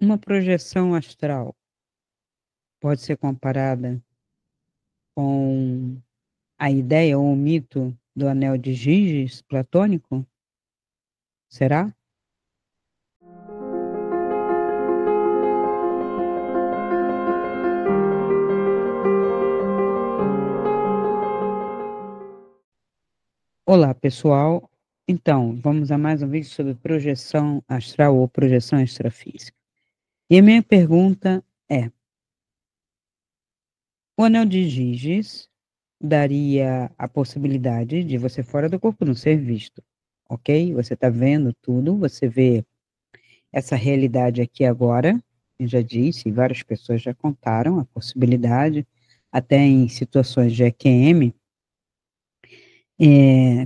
Uma projeção astral pode ser comparada com a ideia ou o mito do anel de Giges platônico? Será? Olá, pessoal. Então, vamos a mais um vídeo sobre projeção astral ou projeção extrafísica. E a minha pergunta é: o anel de Giges daria a possibilidade de você fora do corpo não ser visto, ok? Você está vendo tudo, você vê essa realidade aqui agora, eu já disse, várias pessoas já contaram a possibilidade, até em situações de EQM,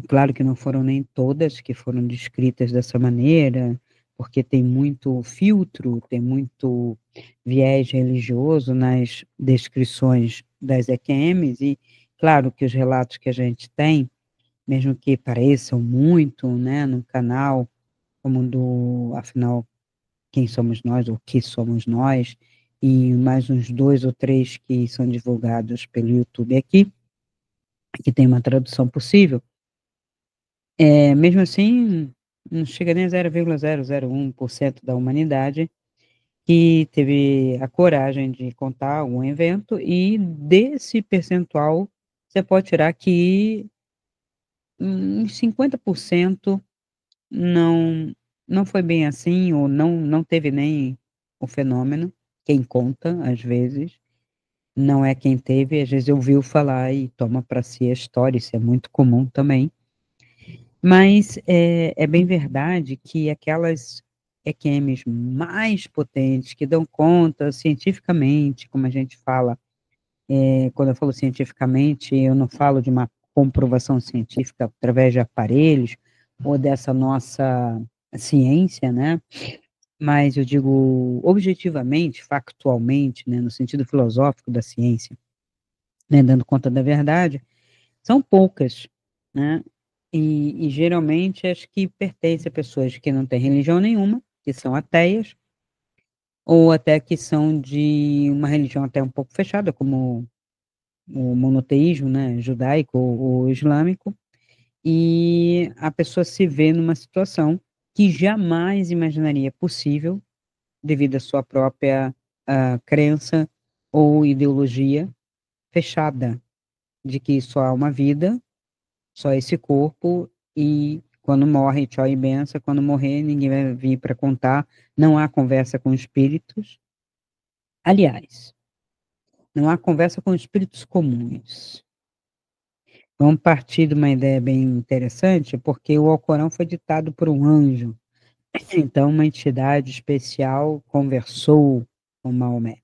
claro que não foram nem todas que foram descritas dessa maneira, porque tem muito filtro, tem muito viés religioso nas descrições das EQMs, e claro que os relatos que a gente tem, mesmo que pareçam muito, né, no canal, como do, afinal, quem somos nós, ou que somos nós, e mais uns 2 ou 3 que são divulgados pelo YouTube aqui, que tem uma tradução possível, mesmo assim, não chega nem a 0,001% da humanidade que teve a coragem de contar algum evento, e desse percentual, você pode tirar que uns 50% não, não foi bem assim, ou não teve nem o fenômeno. Quem conta, às vezes, não é quem teve, às vezes ouviu falar e toma para si a história, isso é muito comum também. Mas é bem verdade que aquelas EQMs mais potentes, que dão conta cientificamente, como a gente fala, quando eu falo cientificamente, eu não falo de uma comprovação científica através de aparelhos, ou dessa nossa ciência, né? Mas eu digo objetivamente, factualmente, né, no sentido filosófico da ciência, né, dando conta da verdade, são poucas, né? E geralmente acho que pertence a pessoas que não têm religião nenhuma, que são ateias, ou até que são de uma religião até um pouco fechada, como o monoteísmo, né, judaico ou islâmico, e a pessoa se vê numa situação que jamais imaginaria possível devido à sua própria crença ou ideologia fechada de que só há uma vida, só esse corpo, e quando morre, tchau e benção, quando morrer, ninguém vai vir para contar, não há conversa com espíritos. Aliás, não há conversa com espíritos comuns. Vamos partir de uma ideia bem interessante, porque o Alcorão foi ditado por um anjo, então uma entidade especial conversou com Maomé.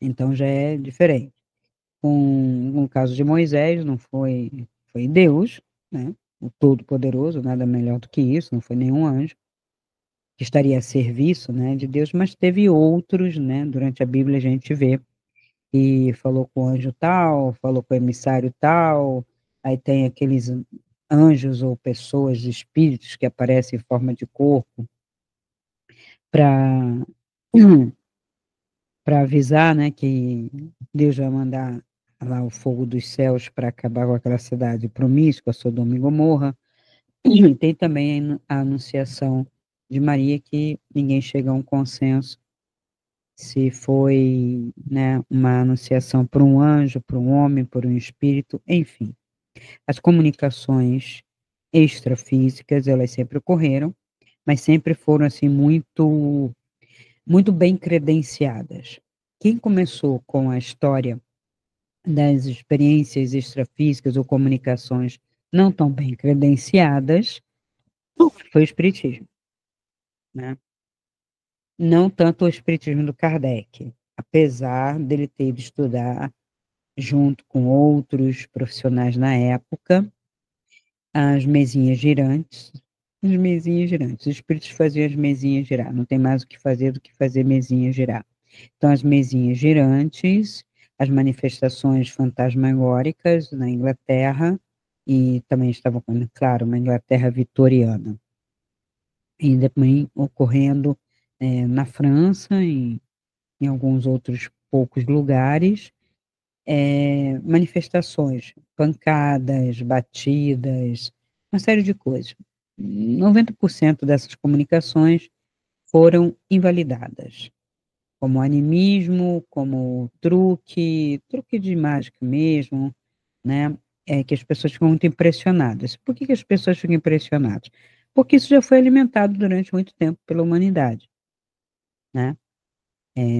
Então já é diferente. No caso de Moisés, não foi Deus, né? O Todo-Poderoso, nada melhor do que isso, não foi nenhum anjo que estaria a serviço, né, de Deus, mas teve outros, né? Durante a Bíblia a gente vê que falou com o anjo tal, falou com o emissário tal, aí tem aqueles anjos ou pessoas, espíritos que aparecem em forma de corpo para para avisar, né, que Deus vai mandar lá o fogo dos céus para acabar com aquela cidade promíscua, Sodoma e Gomorra. E tem também a anunciação de Maria, que ninguém chega a um consenso se foi, né, uma anunciação por um anjo, por um homem, por um espírito, enfim. As comunicações extrafísicas, elas sempre ocorreram, mas sempre foram assim muito bem credenciadas. Quem começou com a história das experiências extrafísicas ou comunicações não tão bem credenciadas foi o espiritismo, né? Não tanto o espiritismo do Kardec, apesar dele ter ido estudar junto com outros profissionais na época, as mesinhas girantes, os espíritos faziam as mesinhas girar, não tem mais o que fazer do que fazer mesinha girar. Então, as mesinhas girantes, as manifestações fantasmagóricas na Inglaterra, e também estava, claro, uma Inglaterra vitoriana, e também ocorrendo, na França, em alguns outros poucos lugares, manifestações, pancadas, batidas, uma série de coisas. 90% dessas comunicações foram invalidadas, como animismo, como truque de mágica mesmo, né? Que as pessoas ficam muito impressionadas. Por que que as pessoas ficam impressionadas? Porque isso já foi alimentado durante muito tempo pela humanidade, né?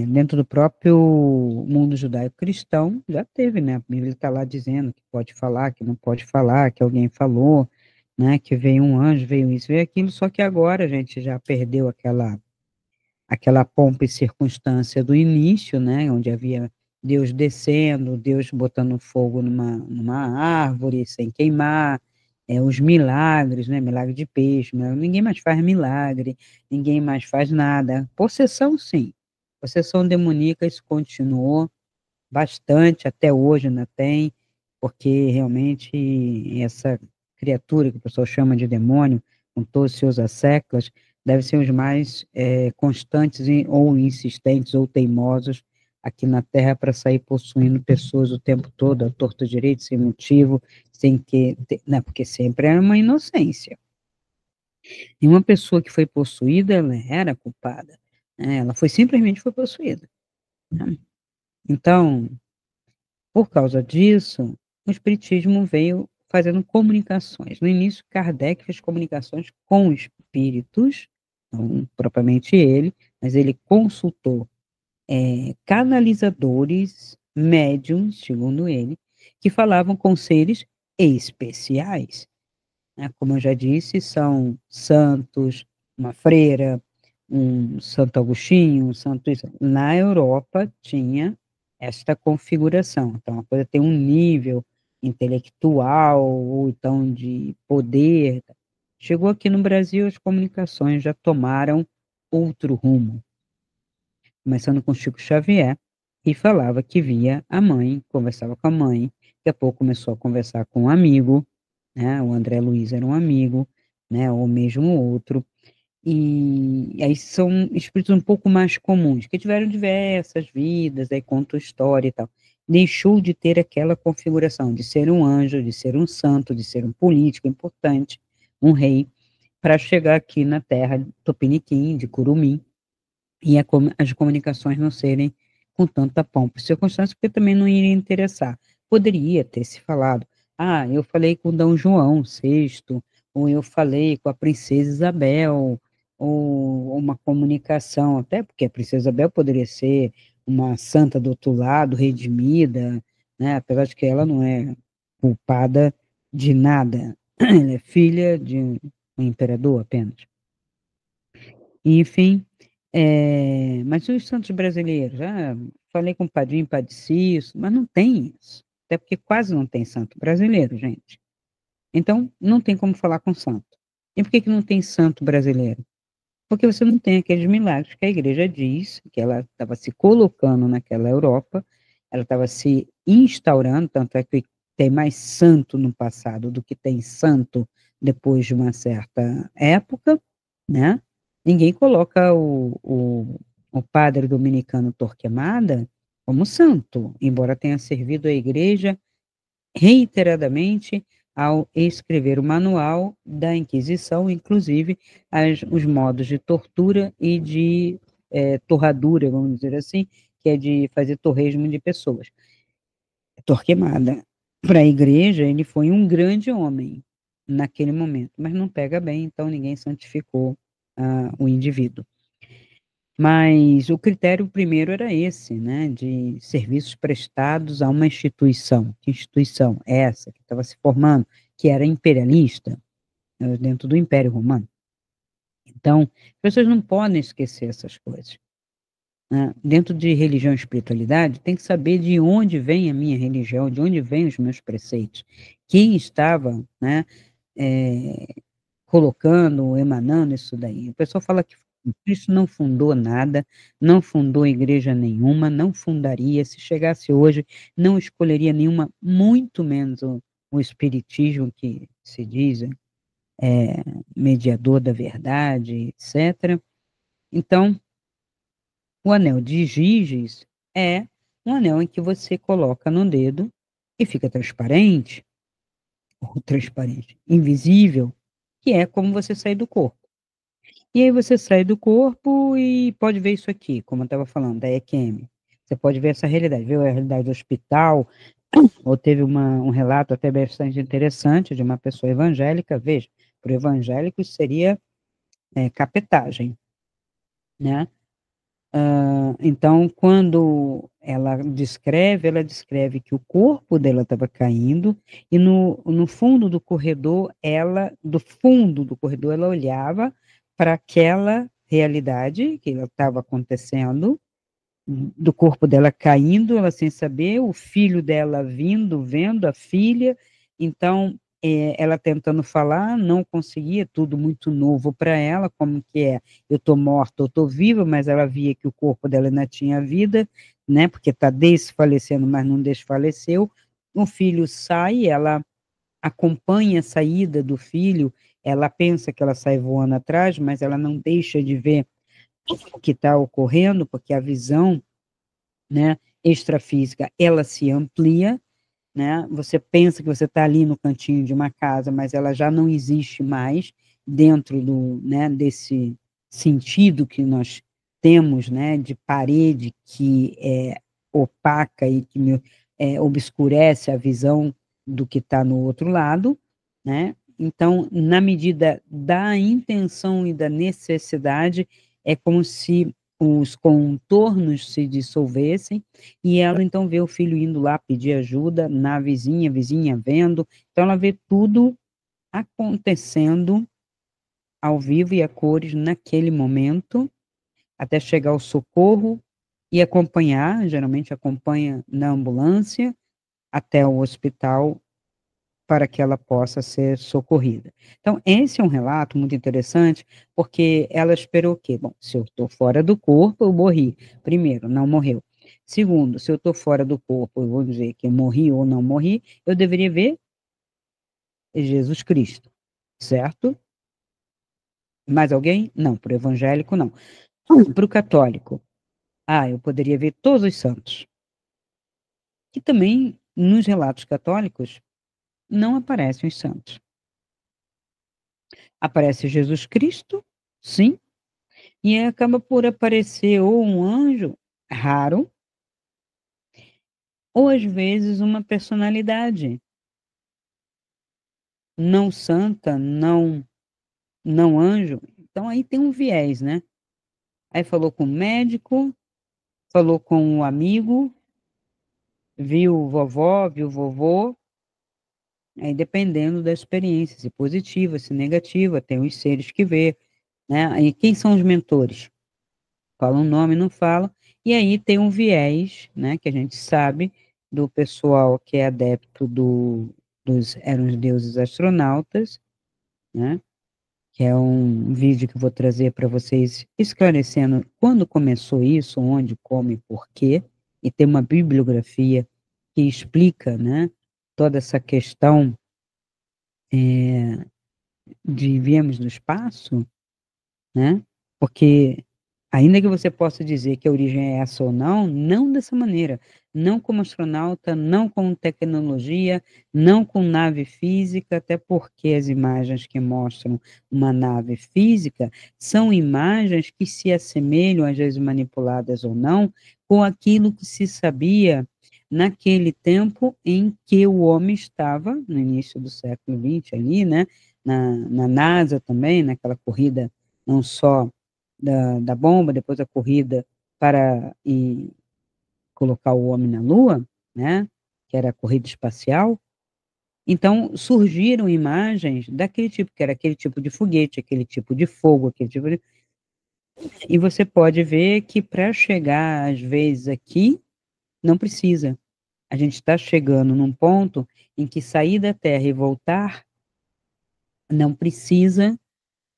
Dentro do próprio mundo judaico-cristão, já teve, né? A Bíblia está lá dizendo que pode falar, que não pode falar, que alguém falou, né? Que veio um anjo, veio isso, veio aquilo, só que agora a gente já perdeu aquela pompa e circunstância do início, né? Onde havia Deus descendo, Deus botando fogo numa árvore sem queimar, os milagres, né? Milagre de peixe, né? Ninguém mais faz milagre, ninguém mais faz nada. Possessão, sim. Possessão demoníaca, isso continuou bastante, até hoje ainda tem, porque realmente essa criatura que o pessoal chama de demônio, com todos os seus asseclas, deve ser os mais constantes ou insistentes ou teimosos aqui na Terra para sair possuindo pessoas o tempo todo, à torto direito, sem motivo, sem que, né, porque sempre era uma inocência. E uma pessoa que foi possuída, ela era culpada, né? Ela simplesmente foi possuída, né? Então, por causa disso, o espiritismo veio fazendo comunicações. No início, Kardec fez comunicações com espíritos, não propriamente ele, mas ele consultou canalizadores, médiums, segundo ele, que falavam com seres especiais, né? Como eu já disse, são santos, uma freira, um Santo Agostinho, um santo isso. Na Europa tinha esta configuração. Então, a coisa tem um nível intelectual ou então de poder. Chegou aqui no Brasil, as comunicações já tomaram outro rumo, começando com Chico Xavier, e falava que via a mãe, conversava com a mãe, daqui a pouco começou a conversar com um amigo, né? O André Luiz era um amigo, né? Ou mesmo outro. E aí são espíritos um pouco mais comuns, que tiveram diversas vidas, aí contam história e tal. Deixou de ter aquela configuração de ser um anjo, de ser um santo, de ser um político importante, um rei, para chegar aqui na terra de Tupiniquim, de Curumim, e as comunicações não serem com tanta pompa e circunstância, porque também não iria interessar. Poderia ter se falado, eu falei com Dom João VI, ou eu falei com a Princesa Isabel, ou uma comunicação, até porque a Princesa Isabel poderia ser uma santa do outro lado, redimida, né, apesar de que ela não é culpada de nada, ela é filha de um imperador apenas. Enfim, mas e os santos brasileiros? Falei com o Padrinho, Padre Cício, mas não tem isso. Até porque quase não tem santo brasileiro, gente. Então, não tem como falar com santo. E por que que não tem santo brasileiro? Porque você não tem aqueles milagres que a igreja diz que ela estava se colocando naquela Europa, ela estava se instaurando, tanto é que tem mais santo no passado do que tem santo depois de uma certa época, né? Ninguém coloca o padre dominicano Torquemada como santo, embora tenha servido à igreja reiteradamente ao escrever o manual da Inquisição, inclusive os modos de tortura e de torradura, vamos dizer assim, que é de fazer torresmo de pessoas. Torquemada, para a igreja, ele foi um grande homem naquele momento, mas não pega bem, então ninguém santificou o indivíduo. Mas o critério primeiro era esse, né, de serviços prestados a uma instituição. Que instituição? Essa que estava se formando, que era imperialista, dentro do Império Romano. Então, as pessoas não podem esquecer essas coisas, né? Dentro de religião e espiritualidade, tem que saber de onde vem a minha religião, de onde vêm os meus preceitos. Quem estava, né, é, colocando, emanando isso daí. O pessoal fala que Cristo não fundou nada, não fundou igreja nenhuma, não fundaria, se chegasse hoje, não escolheria nenhuma, muito menos o espiritismo que se diz mediador da verdade, etc. Então, O anel de Giges é um anel em que você coloca no dedo e fica transparente, ou transparente, invisível, que é como você sair do corpo. E aí você sai do corpo e pode ver isso aqui, como eu estava falando, da EQM. Você pode ver essa realidade, viu a realidade do hospital, ou teve um relato até bastante interessante de uma pessoa evangélica, veja, para o evangélico isso seria capetagem, né? Então, quando ela descreve que o corpo dela estava caindo e no fundo do corredor, do fundo do corredor, ela olhava para aquela realidade que estava acontecendo, do corpo dela caindo, ela sem saber, o filho dela vindo, vendo a filha, então ela tentando falar, não conseguia, tudo muito novo para ela, como que é, eu estou morta, eu estou viva, mas ela via que o corpo dela ainda tinha vida, né, porque está desfalecendo, mas não desfaleceu, o filho sai, ela acompanha a saída do filho, ela pensa que ela sai voando atrás, mas ela não deixa de ver o que está ocorrendo, porque a visão, né, extrafísica, ela se amplia, né? Você pensa que você está ali no cantinho de uma casa, mas ela já não existe mais dentro né, desse sentido que nós temos, né, de parede que é opaca e que obscurece a visão do que está no outro lado, né? Então, na medida da intenção e da necessidade, é como se os contornos se dissolvessem e ela então vê o filho indo lá pedir ajuda na vizinha, vizinha vendo, então ela vê tudo acontecendo ao vivo e a cores naquele momento, até chegar ao socorro e acompanhar, geralmente acompanha na ambulância até o hospital para que ela possa ser socorrida. Então, esse é um relato muito interessante, porque ela esperou o quê? Bom, se eu estou fora do corpo, eu morri. Primeiro, não morreu. Segundo, se eu estou fora do corpo, eu vou dizer que eu morri ou não morri, eu deveria ver Jesus Cristo, certo? Mais alguém? Não, para o evangélico, não. Para o católico, eu poderia ver todos os santos. Que também, nos relatos católicos, não aparecem os santos. Aparece Jesus Cristo, sim, e acaba por aparecer ou um anjo raro, ou às vezes uma personalidade não santa, não anjo. Então aí tem um viés, né? Aí falou com o médico, falou com o amigo, viu vovó, viu vovô, aí dependendo da experiência, se positiva, se negativa, tem os seres que vê, né? E quem são os mentores? Fala um nome, não fala, e aí tem um viés, né, que a gente sabe do pessoal que é adepto eram os deuses astronautas, né, que é um vídeo que eu vou trazer para vocês esclarecendo quando começou isso, onde, como e por quê, e tem uma bibliografia que explica, né, toda essa questão de viemos do espaço, né, porque ainda que você possa dizer que a origem é essa ou não, não dessa maneira. Não como astronauta, não com tecnologia, não com nave física, até porque as imagens que mostram uma nave física são imagens que se assemelham, às vezes manipuladas ou não, com aquilo que se sabia naquele tempo em que o homem estava, no início do século XX, ali, né, na NASA também, naquela corrida não só da bomba, depois a corrida para colocar o homem na Lua, né, que era a corrida espacial. Então, surgiram imagens daquele tipo, que era aquele tipo de foguete, aquele tipo de fogo, aquele tipo de... E você pode ver que para chegar, às vezes, aqui, não precisa. A gente está chegando num ponto em que sair da Terra e voltar não precisa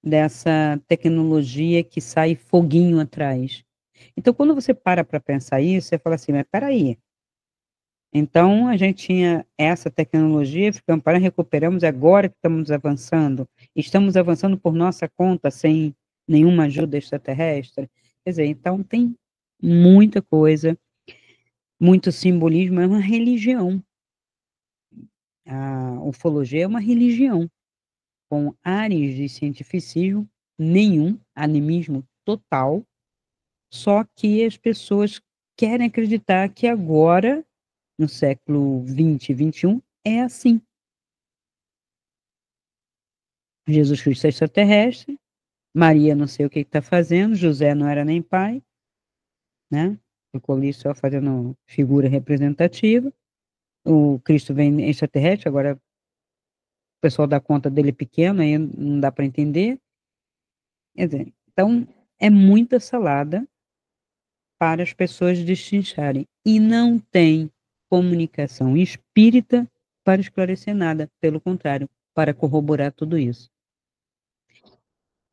dessa tecnologia que sai foguinho atrás. Então, quando você para pensar isso, você fala assim, mas peraí, então a gente tinha essa tecnologia, ficamos para recuperamos agora que estamos avançando por nossa conta, sem nenhuma ajuda extraterrestre. Quer dizer, então tem muita coisa, muito simbolismo, é uma religião. A ufologia é uma religião, com ares de cientificismo nenhum, animismo total, só que as pessoas querem acreditar que agora, no século 20 e 21, é assim. Jesus Cristo é extraterrestre, Maria não sei o que está fazendo, José não era nem pai, né? Ficou ali só fazendo figura representativa. O Cristo vem extraterrestre, agora o pessoal dá conta dele pequeno, aí não dá para entender. Quer dizer, então, é muita salada para as pessoas destrincharem. E não tem comunicação espírita para esclarecer nada, pelo contrário, para corroborar tudo isso.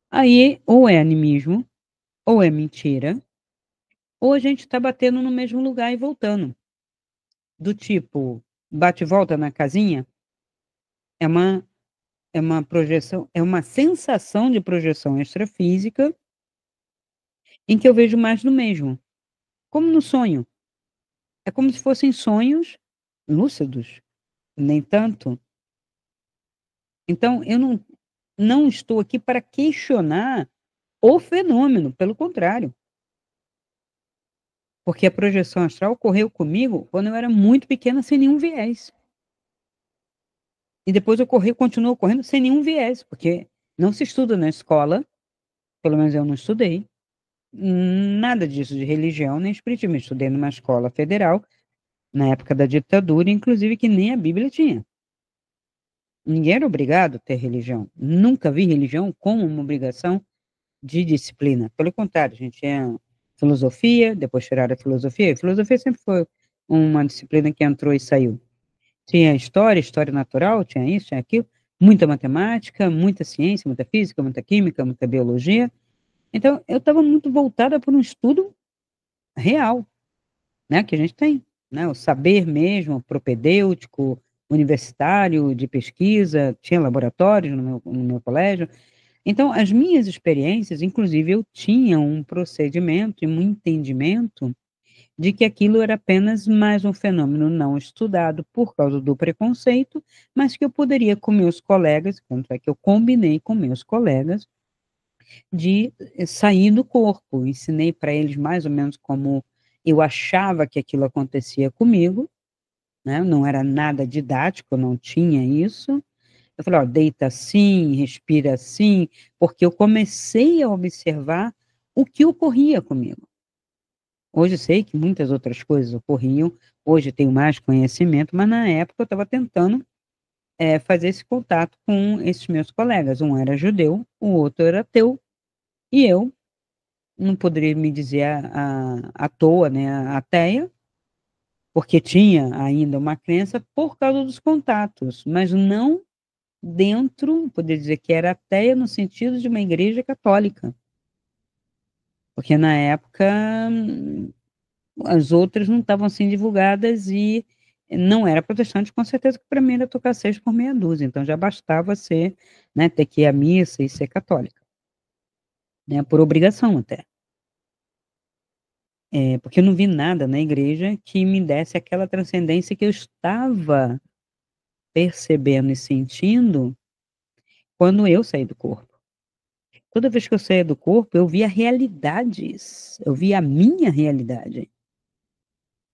Aí, ou é animismo, ou é mentira, ou a gente está batendo no mesmo lugar e voltando. Do tipo, bate e volta na casinha, é uma, é uma projeção, é uma sensação de projeção extrafísica em que eu vejo mais do mesmo. Como no sonho. É como se fossem sonhos lúcidos, nem tanto. Então, eu não estou aqui para questionar o fenômeno, pelo contrário. Porque a projeção astral ocorreu comigo quando eu era muito pequena, sem nenhum viés. E depois ocorreu, continuou ocorrendo sem nenhum viés, porque não se estuda na escola, pelo menos eu não estudei, nada disso de religião nem espiritismo. Eu estudei numa escola federal, na época da ditadura, inclusive que nem a Bíblia tinha. Ninguém era obrigado a ter religião. Nunca vi religião como uma obrigação de disciplina. Pelo contrário, a gente tinha filosofia, depois tiraram a filosofia. A filosofia sempre foi uma disciplina que entrou e saiu. Tinha história, história natural, tinha isso, tinha aquilo, muita matemática, muita ciência, muita física, muita química, muita biologia. Então, eu estava muito voltada para um estudo real, né, que a gente tem, né, o saber mesmo, propedêutico, universitário, de pesquisa, tinha laboratórios no meu colégio. Então, as minhas experiências, inclusive, eu tinha um procedimento e um entendimento de que aquilo era apenas mais um fenômeno não estudado por causa do preconceito, mas que eu poderia com meus colegas, tanto é que eu combinei com meus colegas, de sair do corpo. Ensinei para eles mais ou menos como eu achava que aquilo acontecia comigo, né? Não era nada didático, não tinha isso. Eu falei, ó, deita assim, respira assim, porque eu comecei a observar o que ocorria comigo. Hoje eu sei que muitas outras coisas ocorriam, hoje eu tenho mais conhecimento, mas na época eu estava tentando fazer esse contato com esses meus colegas. Um era judeu, o outro era ateu, e eu não poderia me dizer à toa, né, ateia, porque tinha ainda uma crença por causa dos contatos, mas não dentro, poderia dizer que era ateia no sentido de uma igreja católica, porque na época as outras não estavam assim divulgadas e não era protestante, com certeza que para mim era tocar seis por meia dúzia, então já bastava ser, né, ter que ir à missa e ser católica, né, por obrigação até. Porque eu não vi nada na igreja que me desse aquela transcendência que eu estava percebendo e sentindo quando eu saí do corpo. Toda vez que eu saía do corpo, eu via realidades, eu via a minha realidade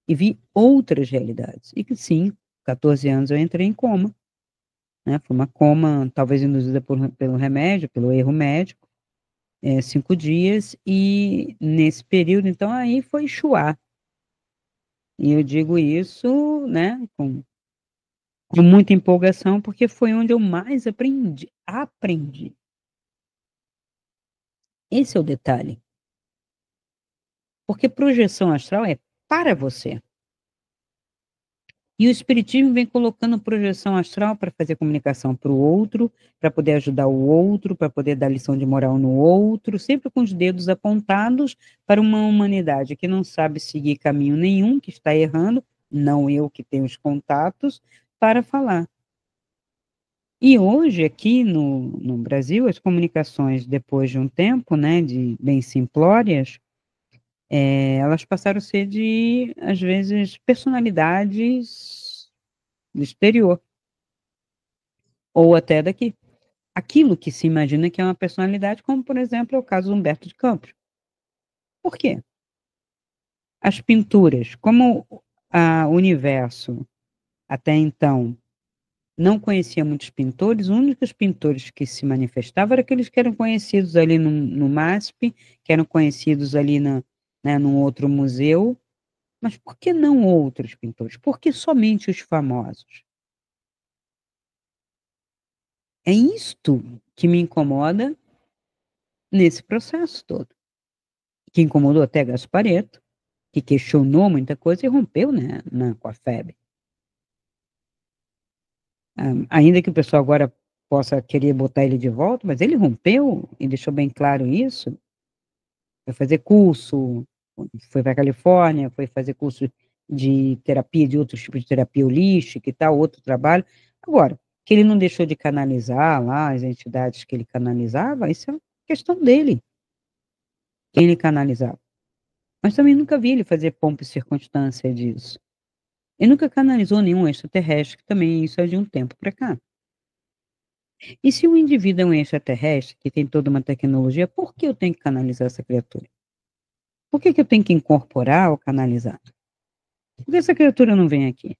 e vi outras realidades. E que sim, 14 anos eu entrei em coma, né? Foi uma coma, talvez induzida pelo remédio, pelo erro médico, 5 dias, e nesse período, então, aí foi chuar. E eu digo isso, né, com muita empolgação, porque foi onde eu mais aprendi. Aprendi. Esse é o detalhe. Porque projeção astral é para você. E o espiritismo vem colocando projeção astral para fazer comunicação para o outro, para poder ajudar o outro, para poder dar lição de moral no outro, sempre com os dedos apontados para uma humanidade que não sabe seguir caminho nenhum, que está errando, não eu que tenho os contatos, para falar. E hoje, aqui no Brasil, as comunicações, depois de um tempo, né, de bem simplórias, elas passaram a ser de, às vezes, personalidades do exterior, ou até daqui. Aquilo que se imagina que é uma personalidade, como, por exemplo, é o caso do Humberto de Campos. Por quê? As pinturas, como o universo, até então, não conhecia muitos pintores, os únicos pintores que se manifestavam eram aqueles que eram conhecidos ali no MASP, que eram conhecidos ali né, num outro museu. Mas por que não outros pintores? Por que somente os famosos? É isto que me incomoda nesse processo todo. Que incomodou até Gasparetto, que questionou muita coisa e rompeu, né, com a FEB. Ainda que o pessoal agora possa querer botar ele de volta, mas ele rompeu e deixou bem claro isso. Foi fazer curso, foi para a Califórnia, foi fazer curso de terapia, de outros tipos de terapia holística e tal, outro trabalho. Agora, que ele não deixou de canalizar lá as entidades que ele canalizava, isso é questão dele, quem ele canalizava. Mas também nunca vi ele fazer pompa e circunstância disso. Ele nunca canalizou nenhum extraterrestre, que também isso é de um tempo para cá. E se o indivíduo é um extraterrestre, que tem toda uma tecnologia, por que eu tenho que canalizar essa criatura? Por que eu tenho que incorporar ou canalizar? Por que essa criatura não vem aqui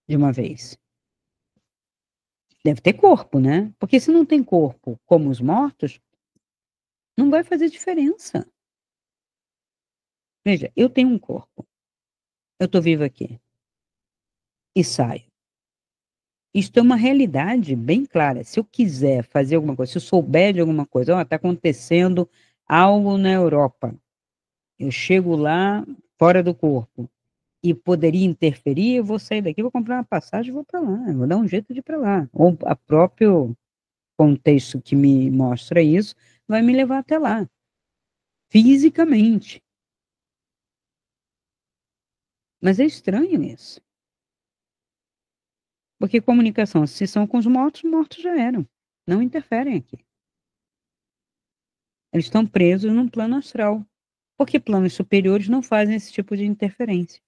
de uma vez? Deve ter corpo, né? Porque se não tem corpo, como os mortos, não vai fazer diferença. Veja, eu tenho um corpo. Eu estou viva aqui. E saio. Isto é uma realidade bem clara. Se eu quiser fazer alguma coisa, se eu souber de alguma coisa, está acontecendo algo na Europa. Eu chego lá, fora do corpo, e poderia interferir, eu vou sair daqui, vou comprar uma passagem e vou para lá. Eu vou dar um jeito de ir para lá. Ou a próprio contexto que me mostra isso vai me levar até lá, fisicamente. Mas é estranho isso. Porque comunicação, se são com os mortos, mortos já eram. Não interferem aqui. Eles estão presos num plano astral. Porque planos superiores não fazem esse tipo de interferência.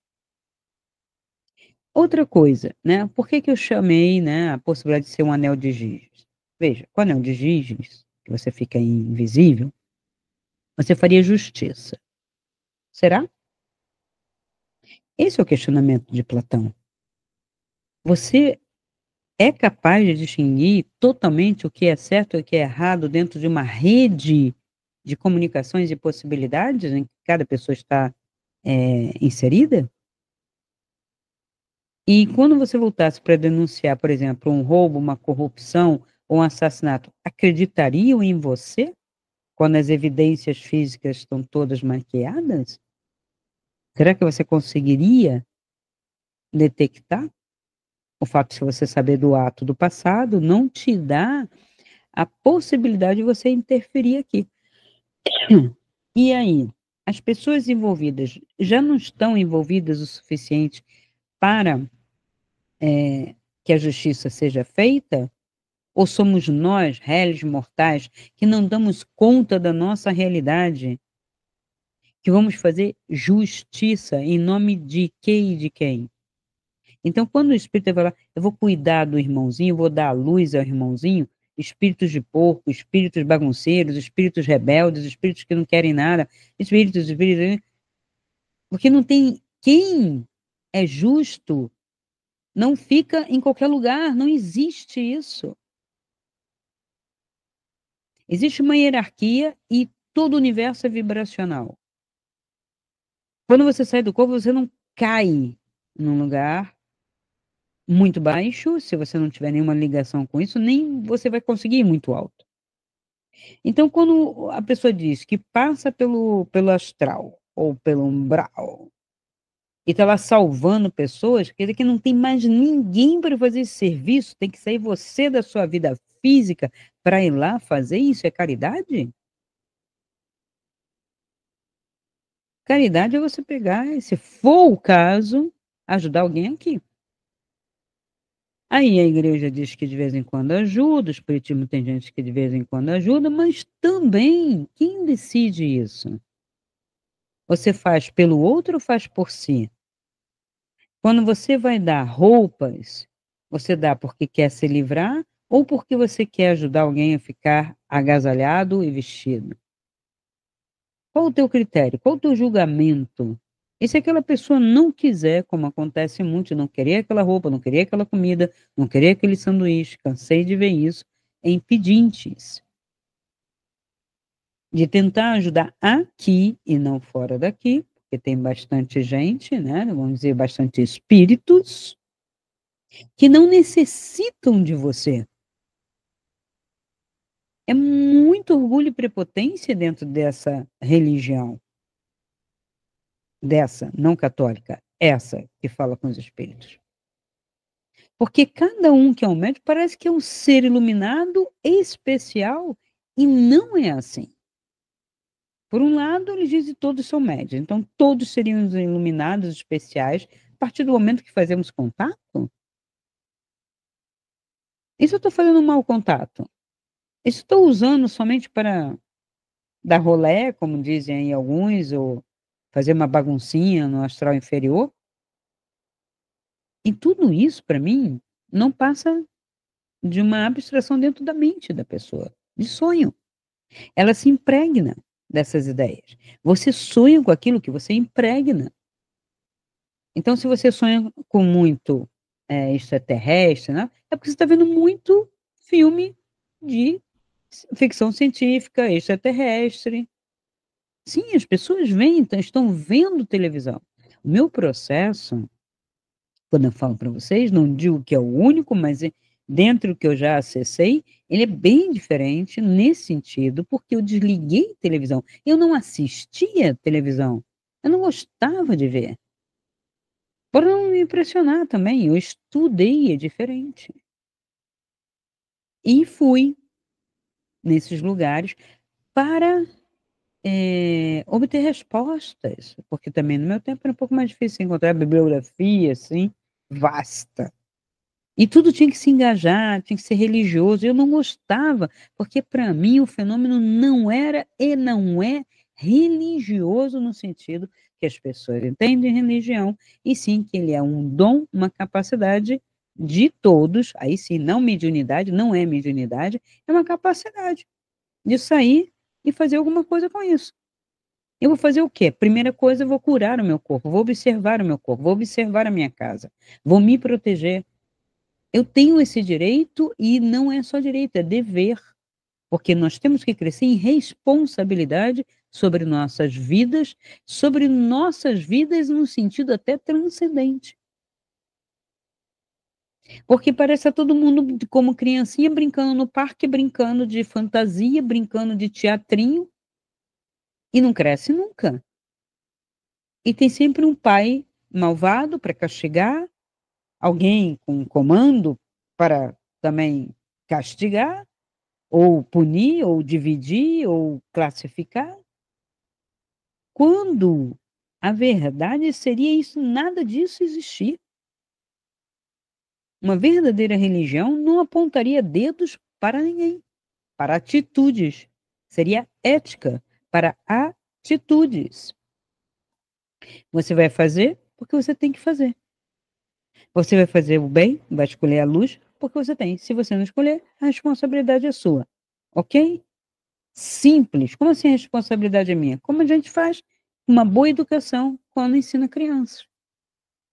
Outra coisa, né? Por que eu chamei, né, a possibilidade de ser um anel de Giges? Veja, com o anel de Giges, que você fica invisível, você faria justiça. Será? Esse é o questionamento de Platão. Você é capaz de distinguir totalmente o que é certo e o que é errado dentro de uma rede de comunicações e possibilidades em que cada pessoa está inserida? E quando você voltasse para denunciar, por exemplo, um roubo, uma corrupção ou um assassinato, acreditariam em você quando as evidências físicas estão todas maquiadas? Será que você conseguiria detectar? O fato de você saber do ato do passado não te dá a possibilidade de você interferir aqui. E aí, as pessoas envolvidas já não estão envolvidas o suficiente para que a justiça seja feita? Ou somos nós, réis mortais, que não damos conta da nossa realidade, que vamos fazer justiça em nome de quem e de quem? Então, quando o Espírito vai lá, eu vou cuidar do irmãozinho, vou dar a luz ao irmãozinho, espíritos de porco, espíritos bagunceiros, espíritos rebeldes, espíritos que não querem nada, espíritos, porque não tem quem é justo, não fica em qualquer lugar, não existe isso. Existe uma hierarquia e todo o universo é vibracional. Quando você sai do corpo, você não cai num lugar muito baixo, se você não tiver nenhuma ligação com isso, nem você vai conseguir ir muito alto. Então, quando a pessoa diz que passa pelo astral ou pelo umbral e está lá salvando pessoas, quer dizer que não tem mais ninguém para fazer esse serviço, tem que sair você da sua vida física para ir lá fazer isso, é caridade? Caridade é você pegar, e, se for o caso, ajudar alguém aqui. Aí a igreja diz que de vez em quando ajuda, o espiritismo tem gente que de vez em quando ajuda, mas também, quem decide isso? Você faz pelo outro ou faz por si? Quando você vai dar roupas, você dá porque quer se livrar ou porque você quer ajudar alguém a ficar agasalhado e vestido? Qual o teu critério? Qual o teu julgamento? E se aquela pessoa não quiser, como acontece muito, não querer aquela roupa, não querer aquela comida, não querer aquele sanduíche, cansei de ver isso, em pedintes, de tentar ajudar aqui e não fora daqui, porque tem bastante gente, né, vamos dizer, bastante espíritos, que não necessitam de você. É muito orgulho e prepotência dentro dessa religião, dessa não católica, essa que fala com os espíritos. Porque cada um que é um médium parece que é um ser iluminado especial e não é assim. Por um lado, eles dizem que todos são médios, então todos seriam iluminados especiais a partir do momento que fazemos contato. Isso eu estou fazendo um mau contato. Isso estou usando somente para dar rolé, como dizem aí alguns, ou fazer uma baguncinha no astral inferior. E tudo isso, para mim, não passa de uma abstração dentro da mente da pessoa, de sonho. Ela se impregna dessas ideias. Você sonha com aquilo que você impregna. Então, se você sonha com muito extraterrestre, né, é porque você está vendo muito filme de ficção científica, extraterrestre. Sim, as pessoas veem, então, estão vendo televisão. O meu processo, quando eu falo para vocês, não digo que é o único, mas dentro do que eu já acessei, ele é bem diferente nesse sentido, porque eu desliguei televisão. Eu não assistia televisão. Eu não gostava de ver. Por não me impressionar também, eu estudei, é diferente. E fui nesses lugares para obter respostas, porque também no meu tempo era um pouco mais difícil encontrar bibliografia, assim, vasta. E tudo tinha que se engajar, tinha que ser religioso, eu não gostava, porque para mim o fenômeno não era e não é religioso no sentido que as pessoas entendem religião, e sim que ele é um dom, uma capacidade de todos, aí sim, não mediunidade, não é mediunidade, é uma capacidade de sair e fazer alguma coisa com isso. Eu vou fazer o quê? Primeira coisa, eu vou curar o meu corpo, vou observar o meu corpo, vou observar a minha casa, vou me proteger. Eu tenho esse direito e não é só direito, é dever, porque nós temos que crescer em responsabilidade sobre nossas vidas no sentido até transcendente. Porque parece a todo mundo como criancinha brincando no parque, brincando de fantasia, brincando de teatrinho e não cresce nunca. E tem sempre um pai malvado para castigar, alguém com comando para também castigar, ou punir, ou dividir, ou classificar. Quando a verdade seria isso, nada disso existir. Uma verdadeira religião não apontaria dedos para ninguém, para atitudes. Seria ética para atitudes. Você vai fazer porque você tem que fazer. Você vai fazer o bem, vai escolher a luz porque você tem. Se você não escolher, a responsabilidade é sua. Ok? Simples. Como assim a responsabilidade é minha? Como a gente faz uma boa educação quando ensina crianças.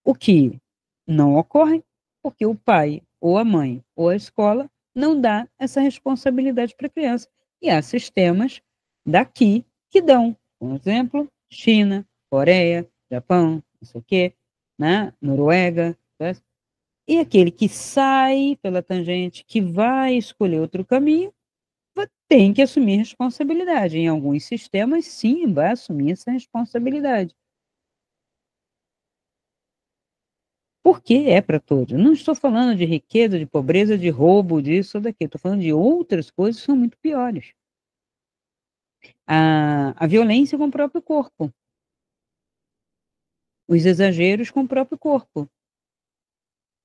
O que não ocorre porque o pai, ou a mãe, ou a escola não dá essa responsabilidade para a criança. E há sistemas daqui que dão. Por exemplo, China, Coreia, Japão, não sei o quê, né? Noruega. Né? E aquele que sai pela tangente, que vai escolher outro caminho, tem que assumir responsabilidade. Em alguns sistemas, sim, vai assumir essa responsabilidade. Porque é para todos. Não estou falando de riqueza, de pobreza, de roubo, disso ou daquilo. Estou falando de outras coisas que são muito piores. A violência com o próprio corpo. Os exageros com o próprio corpo.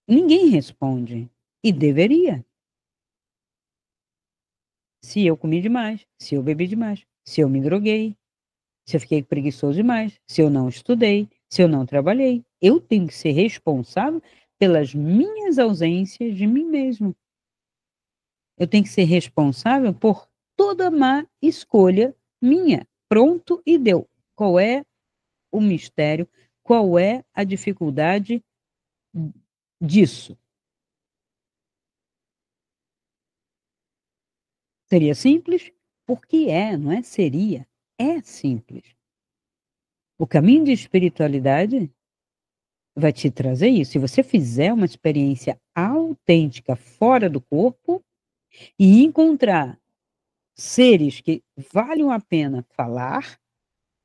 Ninguém responde. E deveria. Se eu comi demais, se eu bebi demais, se eu me droguei. Se eu fiquei preguiçoso demais, se eu não estudei, se eu não trabalhei. Eu tenho que ser responsável pelas minhas ausências de mim mesmo. Eu tenho que ser responsável por toda má escolha minha. Pronto e deu. Qual é o mistério? Qual é a dificuldade disso? Seria simples? Porque é, não é seria. É simples. O caminho de espiritualidade vai te trazer isso. Se você fizer uma experiência autêntica fora do corpo e encontrar seres que valham a pena falar,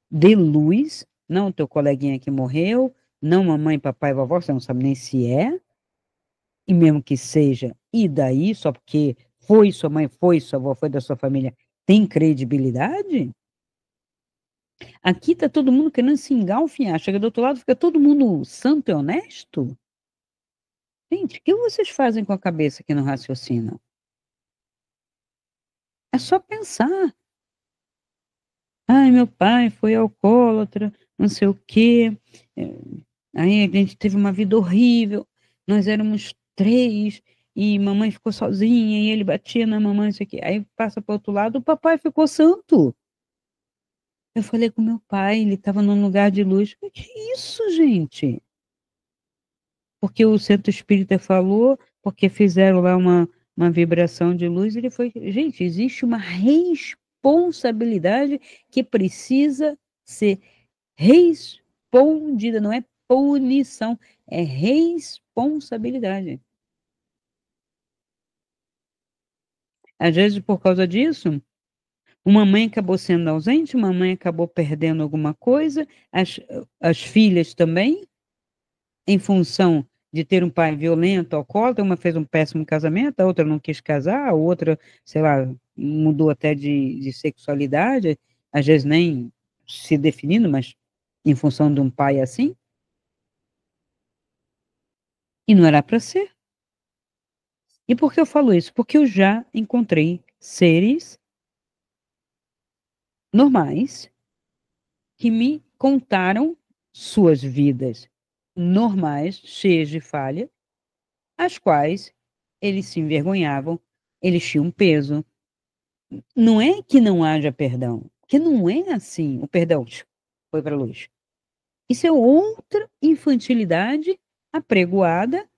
de luz, não o teu coleguinha que morreu, não mamãe, papai, vovó, você não sabe nem se é, e mesmo que seja, e daí, só porque foi sua mãe, foi sua avó, foi da sua família, tem credibilidade? Aqui tá todo mundo querendo se engalfinhar, chega do outro lado, fica todo mundo santo e honesto? Gente, o que vocês fazem com a cabeça que não raciocinam? É só pensar. Ai, meu pai foi alcoólatra, não sei o quê. Aí a gente teve uma vida horrível. Nós éramos 3 e mamãe ficou sozinha e ele batia na mamãe, não sei o quê. Aí passa para o outro lado, o papai ficou santo. Eu falei com meu pai, ele estava num lugar de luz. O que é isso, gente? Porque o centro espírita falou, porque fizeram lá uma vibração de luz, ele foi. Gente, existe uma responsabilidade que precisa ser respondida, não é punição, é responsabilidade. Às vezes, por causa disso, uma mãe acabou sendo ausente, uma mãe acabou perdendo alguma coisa, as filhas também, em função de ter um pai violento, alcoólatra, uma fez um péssimo casamento, a outra não quis casar, a outra, sei lá, mudou até de sexualidade, às vezes nem se definindo, mas em função de um pai assim, e não era para ser. E por que eu falo isso? Porque eu já encontrei seres normais que me contaram suas vidas normais, cheias de falha, as quais eles se envergonhavam, eles tinham peso. Não é que não haja perdão, que não é assim, o perdão foi para a luz. Isso é outra infantilidade apregoada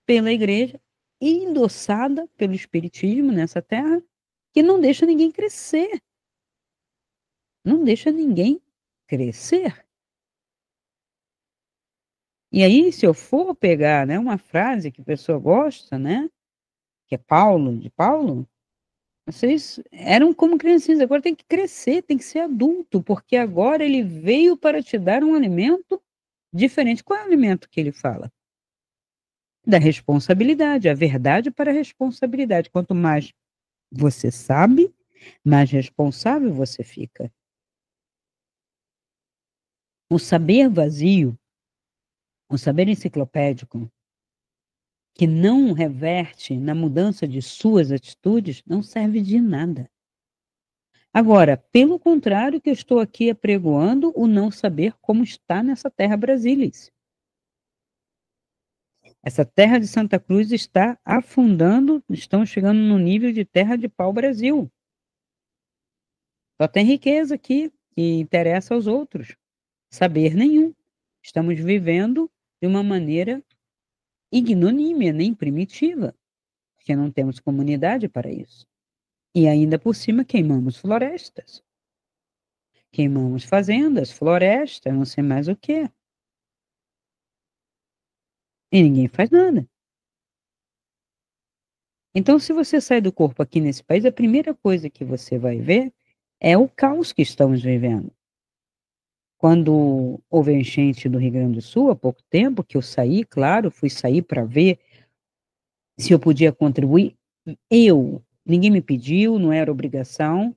pela igreja e endossada pelo espiritismo nessa terra, que não deixa ninguém crescer. Não deixa ninguém crescer. E aí, se eu for pegar, né, uma frase que a pessoa gosta, né, que é Paulo, de Paulo, vocês eram como criancinhas, agora tem que crescer, tem que ser adulto, porque agora ele veio para te dar um alimento diferente. Qual é o alimento que ele fala? Da responsabilidade, a verdade para a responsabilidade. Quanto mais você sabe, mais responsável você fica. O saber vazio, o saber enciclopédico, que não reverte na mudança de suas atitudes, não serve de nada. Agora, pelo contrário, que eu estou aqui apregoando o não saber como está nessa terra brasilis. Essa terra de Santa Cruz está afundando, estão chegando no nível de terra de pau Brasil. Só tem riqueza aqui que interessa aos outros. Saber nenhum. Estamos vivendo de uma maneira ignomínia, nem primitiva, porque não temos comunidade para isso. E ainda por cima queimamos florestas. Queimamos fazendas, florestas, não sei mais o quê. E ninguém faz nada. Então, se você sai do corpo aqui nesse país, a primeira coisa que você vai ver é o caos que estamos vivendo. Quando houve a enchente do Rio Grande do Sul, há pouco tempo, que eu saí, claro, fui sair para ver se eu podia contribuir. Ninguém me pediu, não era obrigação,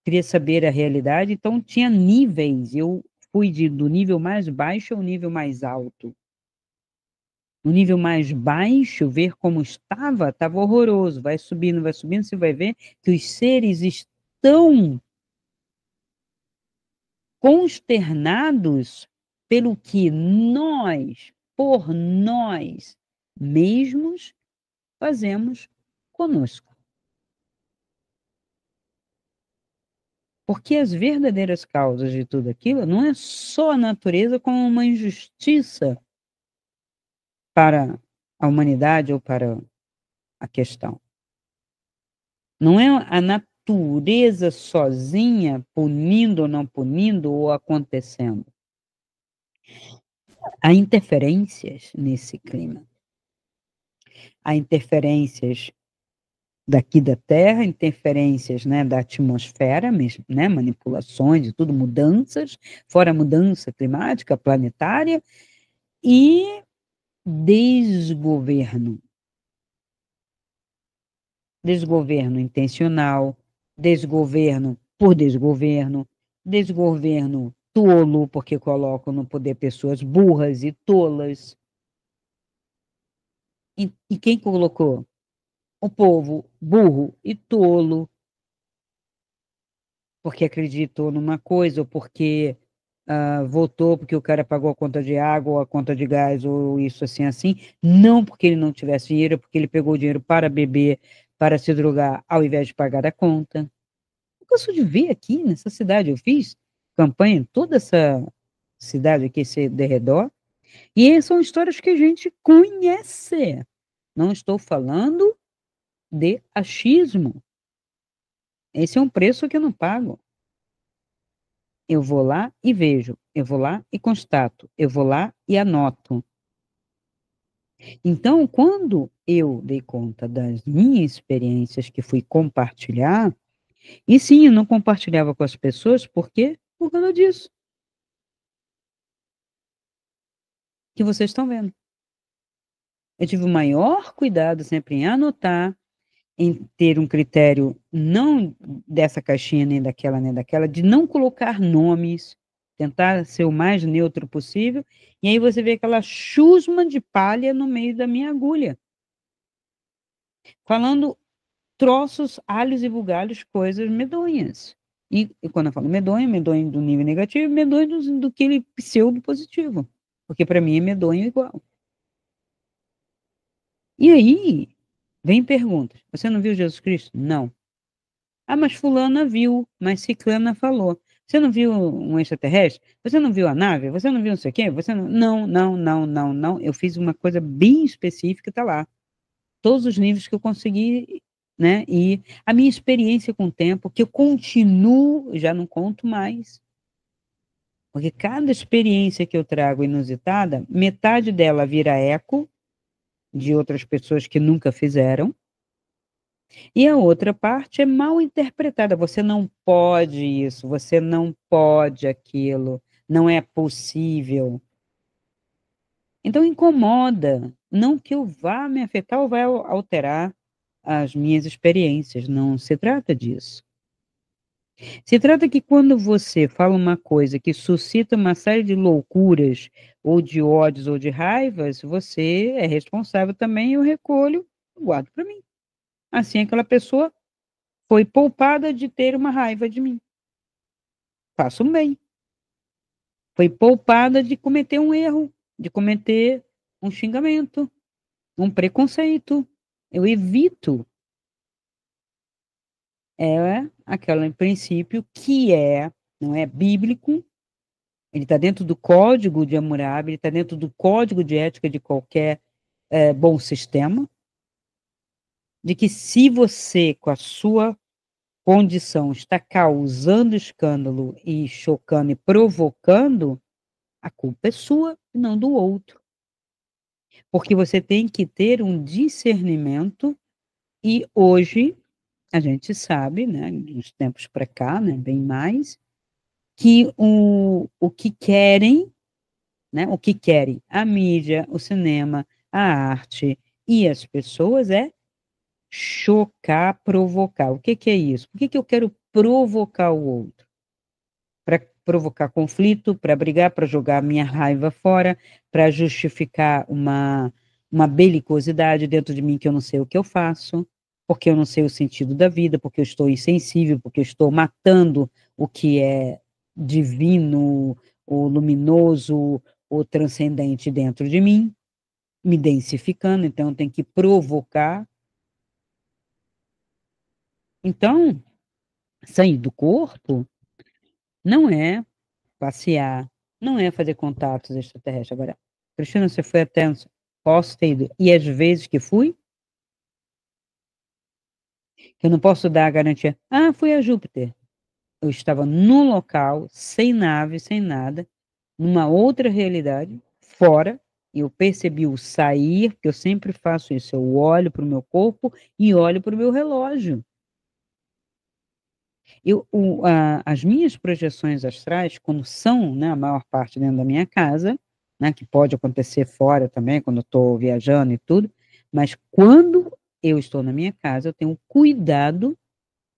queria saber a realidade, então tinha níveis, eu fui do nível mais baixo ao nível mais alto. No nível mais baixo, ver como estava horroroso, vai subindo, você vai ver que os seres estão consternados pelo que nós, por nós mesmos, fazemos conosco. Porque as verdadeiras causas de tudo aquilo não é só a natureza como uma injustiça para a humanidade ou para a questão. Não é a natureza sozinha punindo ou não punindo ou acontecendo. Há interferências nesse clima. Há interferências daqui da Terra, interferências, né, da atmosfera mesmo, né, manipulações e tudo, mudanças, fora a mudança climática, planetária, e desgoverno. Desgoverno intencional, desgoverno por desgoverno, desgoverno tolo, porque colocam no poder pessoas burras e tolas. E quem colocou? O povo burro e tolo, porque acreditou numa coisa, ou porque votou porque o cara pagou a conta de água, ou a conta de gás, ou isso assim, assim. Não porque ele não tivesse dinheiro, porque ele pegou o dinheiro para beber, para se drogar, ao invés de pagar a conta. Eu canso de ver aqui nessa cidade, eu fiz campanha em toda essa cidade aqui, esse derredor, e são histórias que a gente conhece. Não estou falando de achismo. Esse é um preço que eu não pago. Eu vou lá e vejo, eu vou lá e constato, eu vou lá e anoto. Então, quando eu dei conta das minhas experiências que fui compartilhar, e sim, eu não compartilhava com as pessoas, por quê? Por causa disso, que vocês estão vendo. Eu tive o maior cuidado sempre em anotar, em ter um critério não dessa caixinha nem daquela nem daquela, de não colocar nomes, tentar ser o mais neutro possível, e aí você vê aquela chusma de palha no meio da minha agulha, falando troços, alhos e bugalhos, coisas medonhas. E quando eu falo medonho, medonho do nível negativo, medonho do aquele pseudo positivo, porque para mim é medonho igual. E aí, vem perguntas. Você não viu Jesus Cristo? Não. Ah, mas fulana viu, mas ciclana falou. Você não viu um extraterrestre? Você não viu a nave? Você não viu não sei o quê? Você não... Não, não, não, não, não. Eu fiz uma coisa bem específica, tá lá. Todos os níveis que eu consegui, né? E a minha experiência com o tempo, que eu continuo, já não conto mais. Porque cada experiência que eu trago inusitada, metade dela vira eco de outras pessoas que nunca fizeram, e a outra parte é mal interpretada. Você não pode isso, você não pode aquilo, não é possível. Então incomoda, não que eu vá me afetar ou vai alterar as minhas experiências, não se trata disso. Se trata que quando você fala uma coisa que suscita uma série de loucuras, ou de ódios, ou de raivas, você é responsável também, eu recolho, guardo para mim. Assim aquela pessoa foi poupada de ter uma raiva de mim. Faço um bem. Foi poupada de cometer um erro, de cometer um xingamento, um preconceito. Eu evito. É aquele princípio que não é bíblico, ele está dentro do código de Hammurabi, ele está dentro do código de ética de qualquer bom sistema, de que se você, com a sua condição, está causando escândalo e chocando e provocando, a culpa é sua e não do outro. Porque você tem que ter um discernimento e hoje a gente sabe, né, nos tempos para cá, né, bem mais, que o que querem, né, o que querem a mídia, o cinema, a arte e as pessoas é chocar, provocar. O que que é isso? Por que que eu quero provocar o outro? Para provocar conflito, para brigar, para jogar a minha raiva fora, para justificar uma belicosidade dentro de mim que eu não sei o que eu faço, porque eu não sei o sentido da vida, porque eu estou insensível, porque eu estou matando o que é divino, o luminoso, o transcendente dentro de mim, me densificando, então eu tenho que provocar. Então, sair do corpo não é passear, não é fazer contatos extraterrestres. Agora, Cristina, você foi até, posso ter ido, e às vezes que fui, eu não posso dar a garantia, fui a Júpiter. Eu estava no local, sem nave, sem nada, numa outra realidade, fora, e eu percebi o sair, porque eu sempre faço isso, eu olho para o meu corpo e olho para o meu relógio. As minhas projeções astrais, quando são, né, a maior parte dentro da minha casa, né, que pode acontecer fora também, quando eu estou viajando e tudo, mas quando eu estou na minha casa, eu tenho cuidado,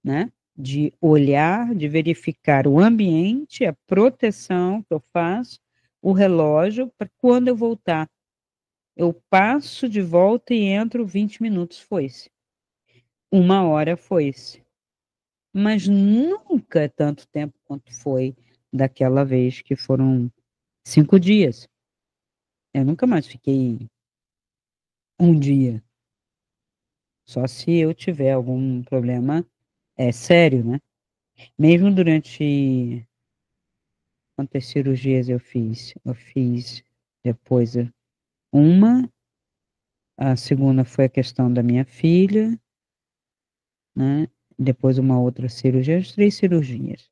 né, de olhar, de verificar o ambiente, a proteção que eu faço, o relógio, para quando eu voltar. Eu passo de volta e entro 20 minutos, foi-se. 1 hora, foi-se. Mas nunca é tanto tempo quanto foi daquela vez, que foram 5 dias. Eu nunca mais fiquei um dia, só se eu tiver algum problema sério, né? Mesmo durante quantas cirurgias eu fiz? Eu fiz depois uma, a segunda foi a questão da minha filha, né? Depois uma outra cirurgia, as 3 cirurgias.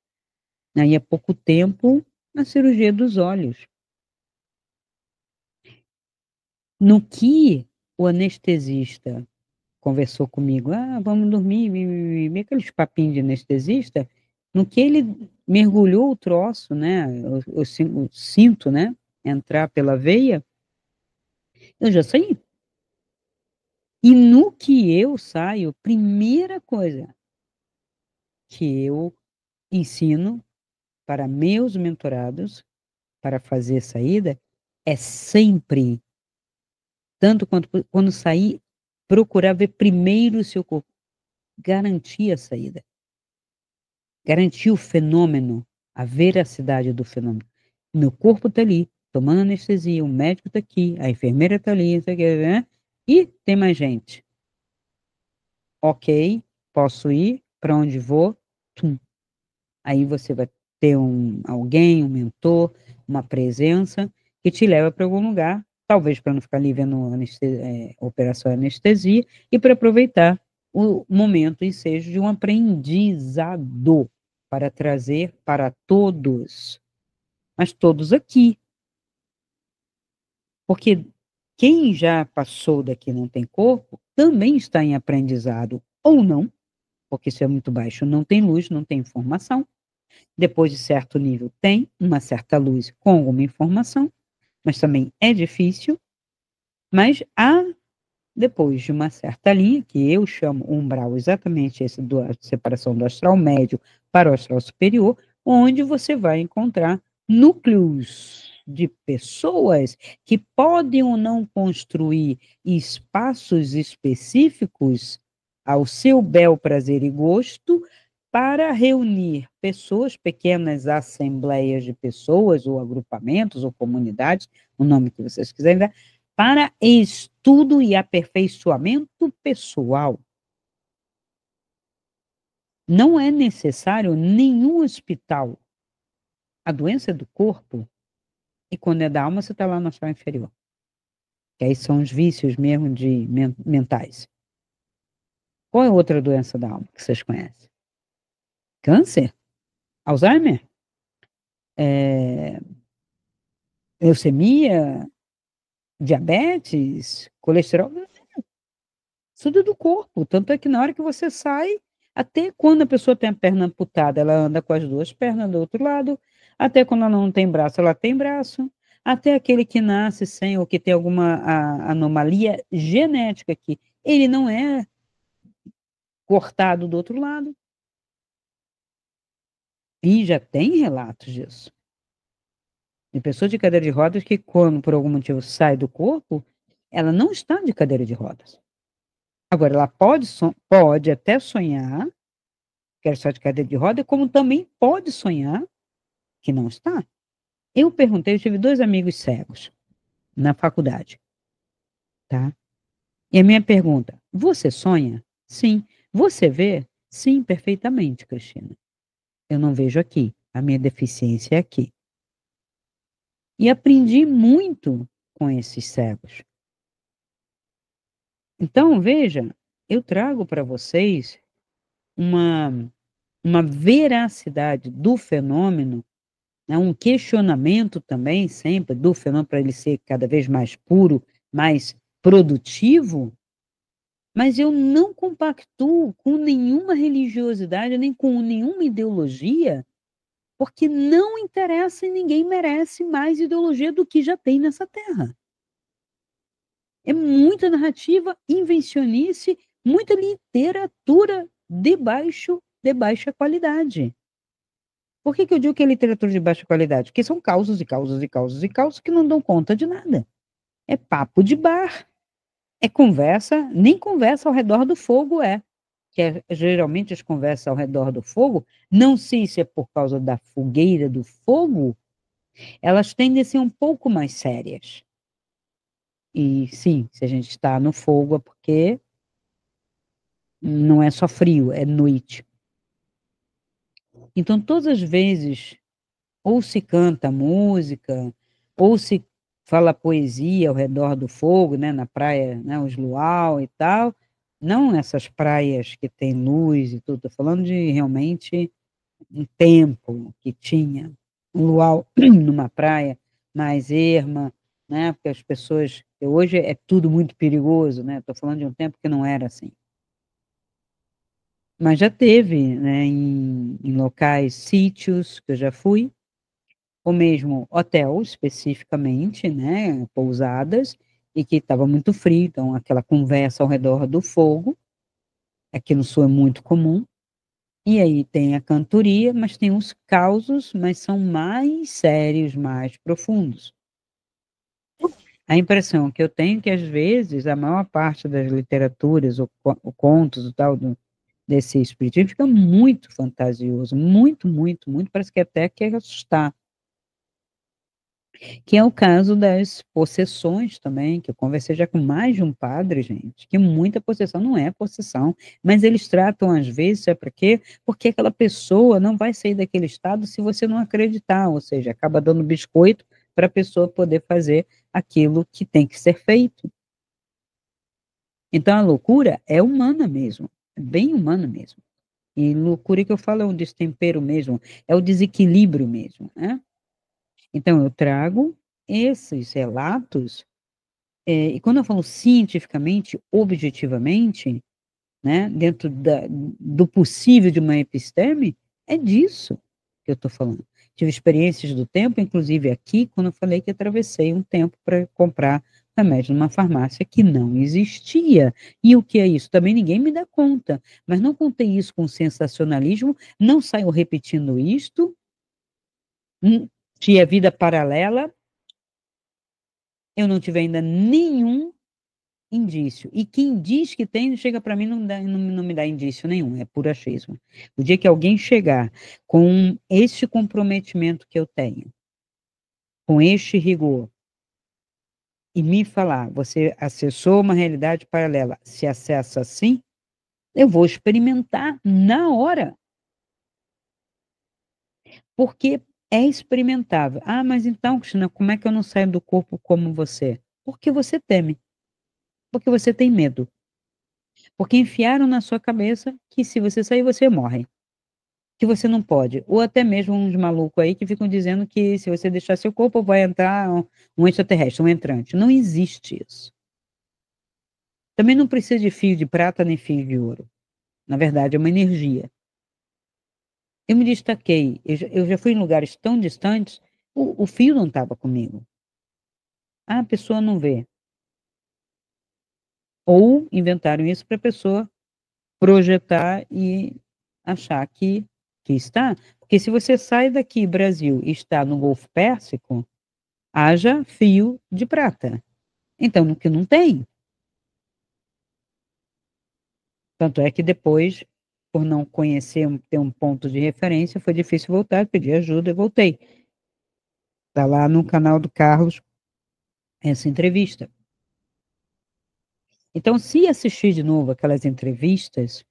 Aí há pouco tempo, a cirurgia dos olhos. No que o anestesista conversou comigo, vamos dormir, aqueles papinhos de anestesista, no que ele mergulhou o troço, né, o cinto, né, entrar pela veia, eu já saí. E no que eu saio, primeira coisa que eu ensino para meus mentorados, para fazer saída, é sempre, tanto quanto quando sair, procurar ver primeiro o seu corpo, garantir a saída. Garantir o fenômeno, a veracidade do fenômeno. Meu corpo está ali, tomando anestesia, o médico está aqui, a enfermeira está ali, não sei o que, né? E tem mais gente. Ok, posso ir, para onde vou? Tum. Aí você vai ter alguém, um mentor, uma presença que te leva para algum lugar, talvez para não ficar ali vendo operação anestesia, e para aproveitar o momento e seja de um aprendizado para trazer para todos, mas todos aqui. Porque quem já passou daqui não tem corpo, também está em aprendizado, ou não, porque isso é muito baixo, não tem luz, não tem informação. Depois de certo nível, tem uma certa luz com alguma informação, mas também é difícil. Mas há, depois de uma certa linha, que eu chamo umbral, exatamente esse da separação do astral médio para o astral superior, onde você vai encontrar núcleos de pessoas que podem ou não construir espaços específicos ao seu bel prazer e gosto para reunir pessoas, pequenas assembleias de pessoas, ou agrupamentos, ou comunidades, o nome que vocês quiserem dar, para estudo e aperfeiçoamento pessoal. Não é necessário nenhum hospital. A doença é do corpo, e quando é da alma, você está lá no astral inferior. Que aí são os vícios mesmo mentais. Qual é outra doença da alma que vocês conhecem? Câncer? Alzheimer? É, leucemia? Diabetes? Colesterol? Tudo do corpo. Tanto é que na hora que você sai, até quando a pessoa tem a perna amputada, ela anda com as 2 pernas do outro lado. Até quando ela não tem braço, ela tem braço. Até aquele que nasce sem ou que tem alguma anomalia genética que ele não é cortado do outro lado. E já tem relatos disso. De pessoas de cadeira de rodas que, quando por algum motivo sai do corpo, ela não está de cadeira de rodas. Agora, ela pode até sonhar, quer só de cadeira de roda, como também pode sonhar que não está. Eu perguntei, eu tive 2 amigos cegos na faculdade, tá? E a minha pergunta: "Você sonha?" "Sim." "Você vê?" "Sim, perfeitamente, Cristina. Eu não vejo aqui, a minha deficiência é aqui." E aprendi muito com esses cegos. Então, veja, eu trago para vocês uma uma veracidade do fenômeno, né, um questionamento também sempre do fenômeno para ele ser cada vez mais puro, mais produtivo, mas eu não compactuo com nenhuma religiosidade, nem com nenhuma ideologia, porque não interessa e ninguém merece mais ideologia do que já tem nessa terra. É muita narrativa, invencionice, muita literatura de baixa qualidade. Por que que eu digo que é literatura de baixa qualidade? Porque são causos e causos e causos e causos que não dão conta de nada. É papo de bar, é conversa, nem conversa ao redor do fogo é. Que é geralmente as conversas ao redor do fogo, não sei se é por causa da fogueira do fogo, elas tendem a ser um pouco mais sérias. E sim, se a gente está no fogo é porque não é só frio, é noite. Então todas as vezes, ou se canta música, ou se fala poesia ao redor do fogo, né, na praia, né, os luau e tal, não nessas praias que tem luz e tudo, estou falando de realmente um tempo que tinha um luau numa praia mais erma, né, porque as pessoas hoje é tudo muito perigoso, né, estou falando de um tempo que não era assim. Mas já teve, né, em locais, sítios que eu já fui, ou mesmo hotel especificamente, né, pousadas, e que estava muito frio, então aquela conversa ao redor do fogo, aqui no sul é muito comum, e aí tem a cantoria, mas tem os causos, mas são mais sérios, mais profundos. A impressão que eu tenho é que às vezes a maior parte das literaturas ou contos e tal desse espiritismo fica muito fantasioso, muito, muito, muito, parece que até quer assustar. Que é o caso das possessões também, que eu conversei já com mais de um padre, gente, que muita possessão não é possessão, mas eles tratam às vezes, sabe para quê? Porque aquela pessoa não vai sair daquele estado se você não acreditar, ou seja, acaba dando biscoito para a pessoa poder fazer aquilo que tem que ser feito. Então a loucura é humana mesmo, é bem humana mesmo. E loucura que eu falo é um destempero mesmo, é o desequilíbrio mesmo, né? Então eu trago esses relatos. E quando eu falo cientificamente, objetivamente, né, dentro do possível de uma episteme, é disso que eu estou falando. Tive experiências do tempo, inclusive aqui, quando eu falei que atravessei um tempo para comprar remédio numa farmácia que não existia. E o que é isso? Também ninguém me dá conta. Mas não contei isso com sensacionalismo, não saio repetindo isto. Se é vida paralela, eu não tive ainda nenhum indício. E quem diz que tem, chega para mim, não me dá indício nenhum, é puro achismo. O dia que alguém chegar com este comprometimento que eu tenho, com este rigor, e me falar, você acessou uma realidade paralela, se acessa assim, eu vou experimentar na hora, porque é experimentável. Ah, mas então, Cristina, como é que eu não saio do corpo como você? Porque você teme, porque você tem medo. Porque enfiaram na sua cabeça que se você sair, você morre. Que você não pode. Ou até mesmo uns malucos aí que ficam dizendo que se você deixar seu corpo, vai entrar um extraterrestre, um entrante. Não existe isso. Também não precisa de fio de prata nem fio de ouro. Na verdade, é uma energia. Eu me destaquei, eu já fui em lugares tão distantes, o fio não estava comigo. Ah, a pessoa não vê. Ou inventaram isso para a pessoa projetar e achar que está. Porque se você sai daqui, Brasil, e está no Golfo Pérsico, haja fio de prata. Então, no que não tem. Tanto é que depois por não conhecer, ter um ponto de referência, foi difícil voltar, pedi ajuda e voltei. Está lá no canal do Carlos essa entrevista. Então, se assistir de novo aquelas entrevistas,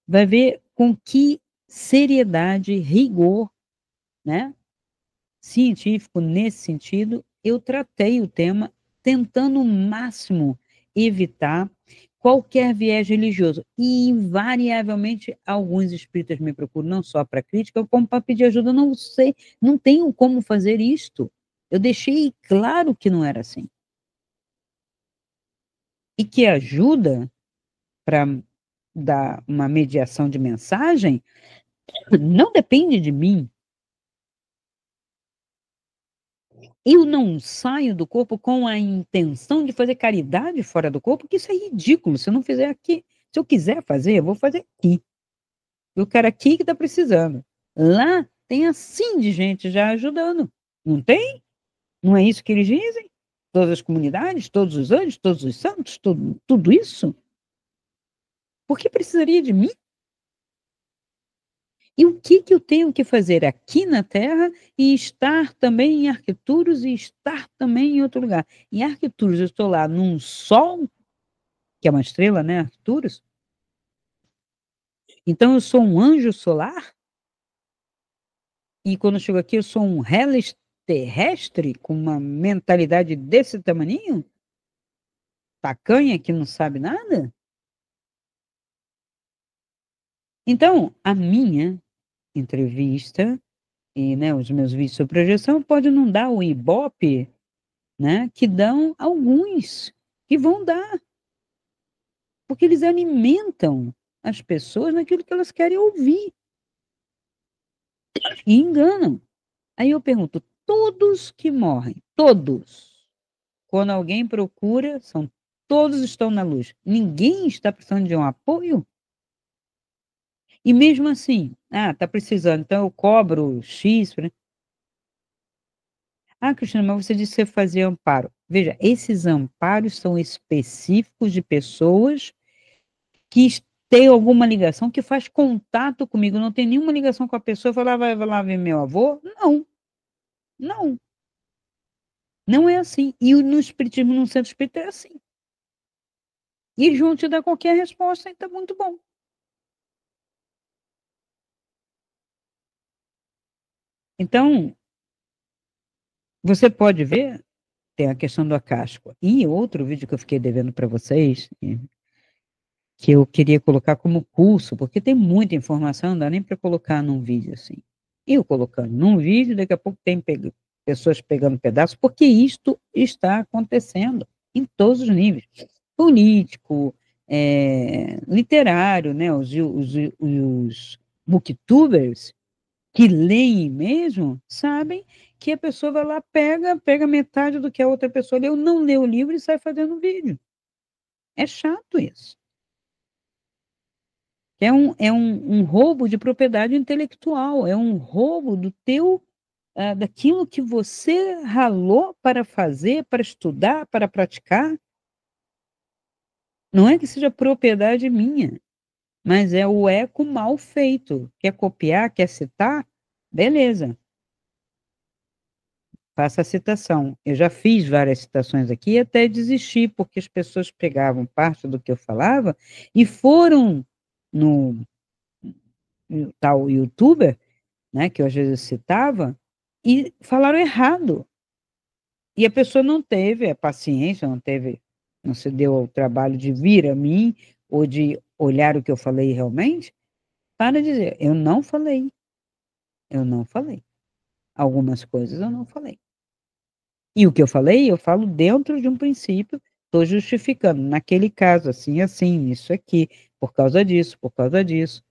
vai ver com que seriedade, rigor, né, científico nesse sentido, eu tratei o tema tentando o máximo evitar qualquer viés religioso. E, invariavelmente, alguns espíritas me procuram não só para crítica, como para pedir ajuda. Eu não sei, não tenho como fazer isto. Eu deixei claro que não era assim. E que ajuda para dar uma mediação de mensagem não depende de mim. Eu não saio do corpo com a intenção de fazer caridade fora do corpo, porque isso é ridículo. Se eu não fizer aqui, se eu quiser fazer, eu vou fazer aqui. Eu quero aqui que está precisando. Lá tem assim de gente já ajudando. Não tem? Não é isso que eles dizem? Todas as comunidades, todos os anjos, todos os santos, tudo isso? Por que precisaria de mim? E o que eu tenho que fazer aqui na Terra e estar também em Arqueturos e estar também em outro lugar? Em Arqueturos eu estou lá num sol, que é uma estrela, né, Arqueturos? Então eu sou um anjo solar? E quando eu chego aqui eu sou um Hellis terrestre com uma mentalidade desse tamaninho? Tacanha que não sabe nada? Então, a minha entrevista e, né, os meus vídeos sobre projeção pode não dar o ibope, né, que dão alguns, que vão dar, porque eles alimentam as pessoas naquilo que elas querem ouvir e enganam. Aí eu pergunto, todos que morrem, todos, quando alguém procura, todos estão na luz. Ninguém está precisando de um apoio? E mesmo assim, está precisando, então eu cobro X, né? Cristina, mas você disse que você fazia amparo. Veja, esses amparos são específicos de pessoas que têm alguma ligação, que faz contato comigo, não tem nenhuma ligação com a pessoa, falar, vai lá ver meu avô? Não, não, não é assim. E no espiritismo, no centro espírita, é assim. E eles vão te dar qualquer resposta, então muito bom. Então, você pode ver, tem a questão do acásco. E outro vídeo que eu fiquei devendo para vocês, que eu queria colocar como curso, porque tem muita informação, não dá nem para colocar num vídeo assim. Eu colocando num vídeo, daqui a pouco tem pessoas pegando pedaços, porque isto está acontecendo em todos os níveis. Político, literário, né? Os booktubers que leem mesmo, sabem que a pessoa vai lá, pega metade do que a outra pessoa leu, não lê o livro e sai fazendo vídeo. É chato isso. É um roubo de propriedade intelectual, é um roubo daquilo que você ralou para fazer, para estudar, para praticar. Não é que seja propriedade minha, mas é o eco mal feito. Quer copiar, quer citar? Beleza, faça a citação. Eu já fiz várias citações aqui e até desisti, porque as pessoas pegavam parte do que eu falava e foram no tal youtuber, né, que eu às vezes citava, e falaram errado. E a pessoa não teve a paciência, não se deu ao trabalho de vir a mim, ou de olhar o que eu falei realmente, para dizer, eu não falei. Algumas coisas eu não falei. E o que eu falo dentro de um princípio, estou justificando, naquele caso, assim, assim, isso aqui, por causa disso, por causa disso.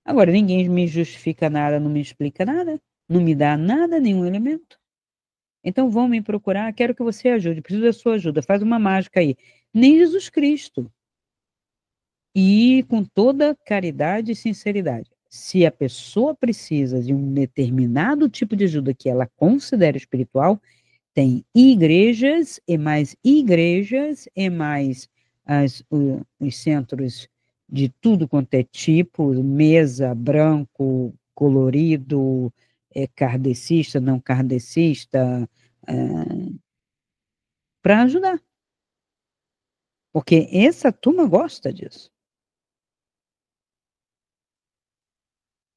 Agora, ninguém me justifica nada, não me explica nada, não me dá nada, nenhum elemento. Então vão me procurar, quero que você ajude, preciso da sua ajuda, faz uma mágica aí. Nem Jesus Cristo. E com toda caridade e sinceridade. Se a pessoa precisa de um determinado tipo de ajuda que ela considera espiritual, tem igrejas e mais os centros de tudo quanto é tipo, mesa, branco, colorido, kardecista, não kardecista, para ajudar. Porque essa turma gosta disso.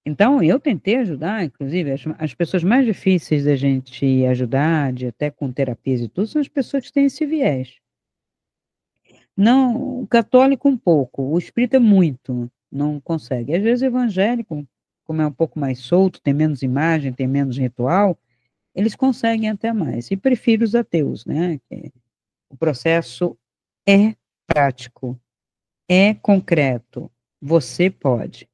Então, eu tentei ajudar, inclusive, as pessoas mais difíceis da gente ajudar, de até com terapias e tudo, são as pessoas que têm esse viés. Não, o católico um pouco, o espírita muito, não consegue. Às vezes o evangélico, como é um pouco mais solto, tem menos imagem, tem menos ritual, eles conseguem até mais. E prefiro os ateus, né? Que o processo é prático, é concreto, você pode.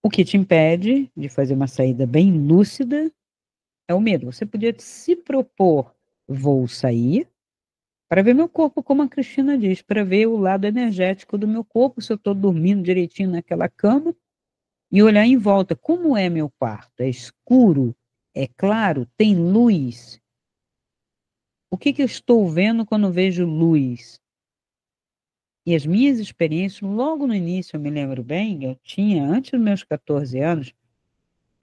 O que te impede de fazer uma saída bem lúcida é o medo. Você podia se propor, vou sair, para ver meu corpo, como a Cristina diz, para ver o lado energético do meu corpo, se eu estou dormindo direitinho naquela cama, e olhar em volta, como é meu quarto? É escuro? É claro? Tem luz? O que que eu estou vendo quando vejo luz? E as minhas experiências, logo no início, eu me lembro bem, eu tinha, antes dos meus 14 anos,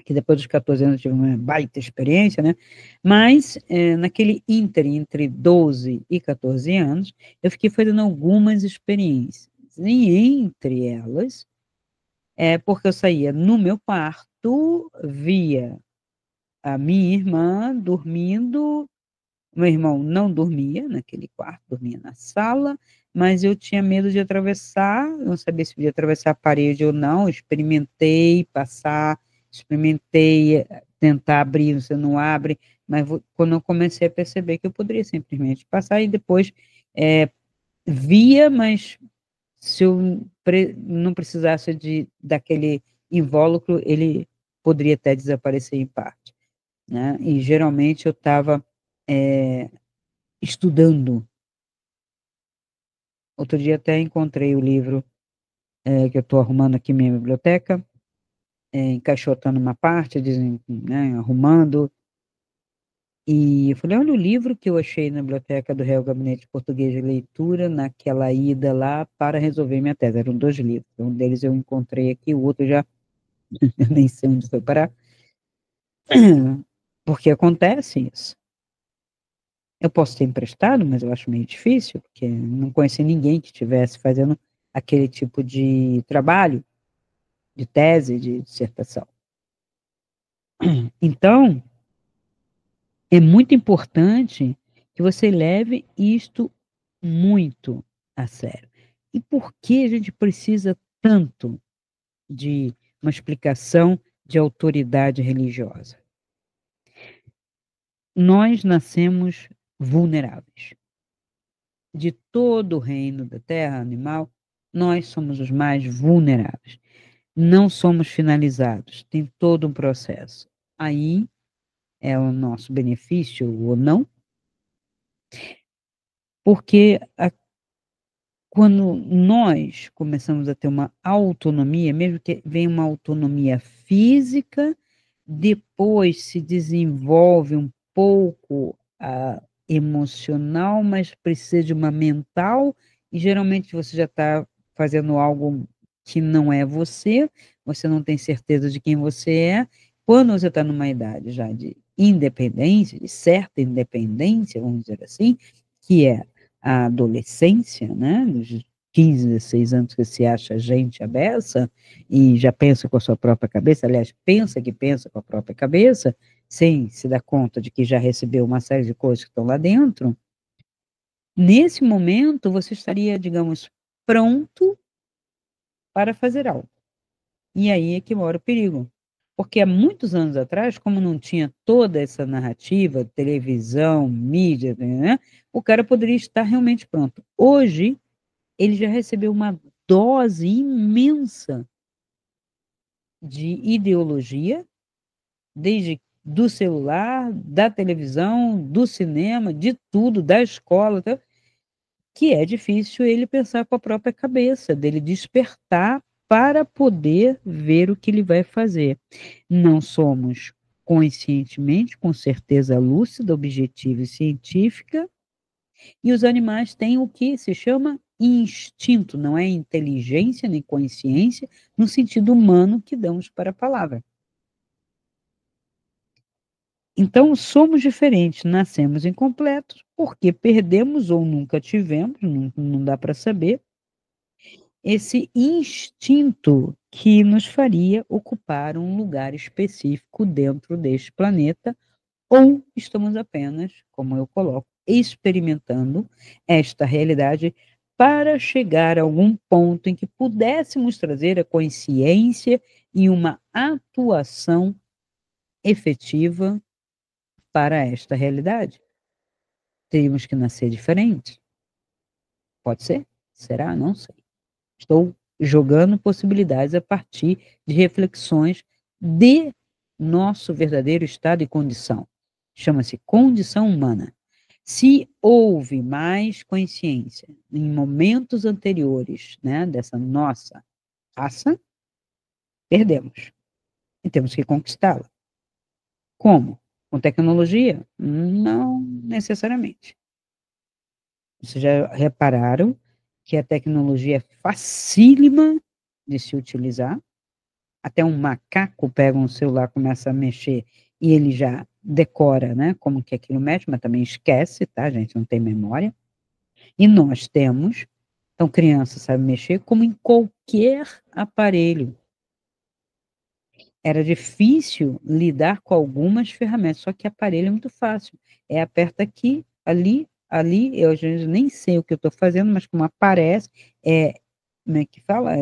que depois dos 14 anos eu tive uma baita experiência, né? Mas naquele entre 12 e 14 anos, eu fiquei fazendo algumas experiências. E entre elas, porque eu saía no meu quarto, via a minha irmã dormindo, meu irmão não dormia naquele quarto, dormia na sala, mas eu tinha medo de atravessar, não sabia se podia atravessar a parede ou não, experimentei passar, experimentei tentar abrir, você não abre, mas quando eu comecei a perceber que eu poderia simplesmente passar e depois via, mas se eu não precisasse daquele invólucro, ele poderia até desaparecer em parte, né? E geralmente eu estava estudando. Outro dia até encontrei o livro que eu estou arrumando aqui na minha biblioteca, encaixotando uma parte, né, arrumando, e eu falei, olha o livro que eu achei na biblioteca do Real Gabinete de Português de Leitura, naquela ida lá para resolver minha tese. Eram 2 livros, um deles eu encontrei aqui, o outro já eu nem sei onde foi parar, porque acontece isso. Eu posso ter emprestado, mas eu acho meio difícil, porque não conheci ninguém que estivesse fazendo aquele tipo de trabalho, de tese, de dissertação. Então, é muito importante que você leve isto muito a sério. E por que a gente precisa tanto de uma explicação de autoridade religiosa? Nós nascemos vulneráveis. De todo o reino da terra animal, nós somos os mais vulneráveis. Não somos finalizados, tem todo um processo. Aí é o nosso benefício ou não, porque quando nós começamos a ter uma autonomia, mesmo que venha uma autonomia física, depois se desenvolve um pouco a emocional, mas precisa de uma mental, e geralmente você já está fazendo algo que não é você não tem certeza de quem você é. Quando você está numa idade já de independência, de certa independência, vamos dizer assim, que é a adolescência, né, dos 15, 16 anos que se acha gente à beça e já pensa com a sua própria cabeça, aliás, pensa que pensa com a própria cabeça, sem se dar conta de que já recebeu uma série de coisas que estão lá dentro, nesse momento você estaria, digamos, pronto para fazer algo. E aí é que mora o perigo. Porque há muitos anos atrás, como não tinha toda essa narrativa, televisão, mídia, né, o cara poderia estar realmente pronto. Hoje, ele já recebeu uma dose imensa de ideologia, desde do celular, da televisão, do cinema, de tudo, da escola, tá? Que é difícil ele pensar com a própria cabeça, dele despertar para poder ver o que ele vai fazer. Não somos conscientemente, com certeza lúcida, objetiva e científica, e os animais têm o que se chama instinto, não é inteligência nem consciência no sentido humano que damos para a palavra. Então, somos diferentes, nascemos incompletos, porque perdemos ou nunca tivemos, não dá para saber, esse instinto que nos faria ocupar um lugar específico dentro deste planeta, ou estamos apenas, como eu coloco, experimentando esta realidade para chegar a algum ponto em que pudéssemos trazer a consciência e uma atuação efetiva para esta realidade. Teríamos que nascer diferentes? Pode ser? Será? Não sei. Estou jogando possibilidades a partir de reflexões de nosso verdadeiro estado e condição. Chama-se condição humana. Se houve mais consciência em momentos anteriores, né, dessa nossa raça, perdemos. E temos que conquistá-la. Como? Com tecnologia? Não necessariamente. Vocês já repararam que a tecnologia é facílima de se utilizar? Até um macaco pega um celular, começa a mexer e ele já decora, né, como que aquilo mexe, mas também esquece, tá, gente? Não tem memória. E nós temos, então criança sabe mexer como em qualquer aparelho. Era difícil lidar com algumas ferramentas, só que aparelho é muito fácil. É aperta aqui, ali, ali, eu às vezes nem sei o que eu estou fazendo, mas como aparece, como é que fala?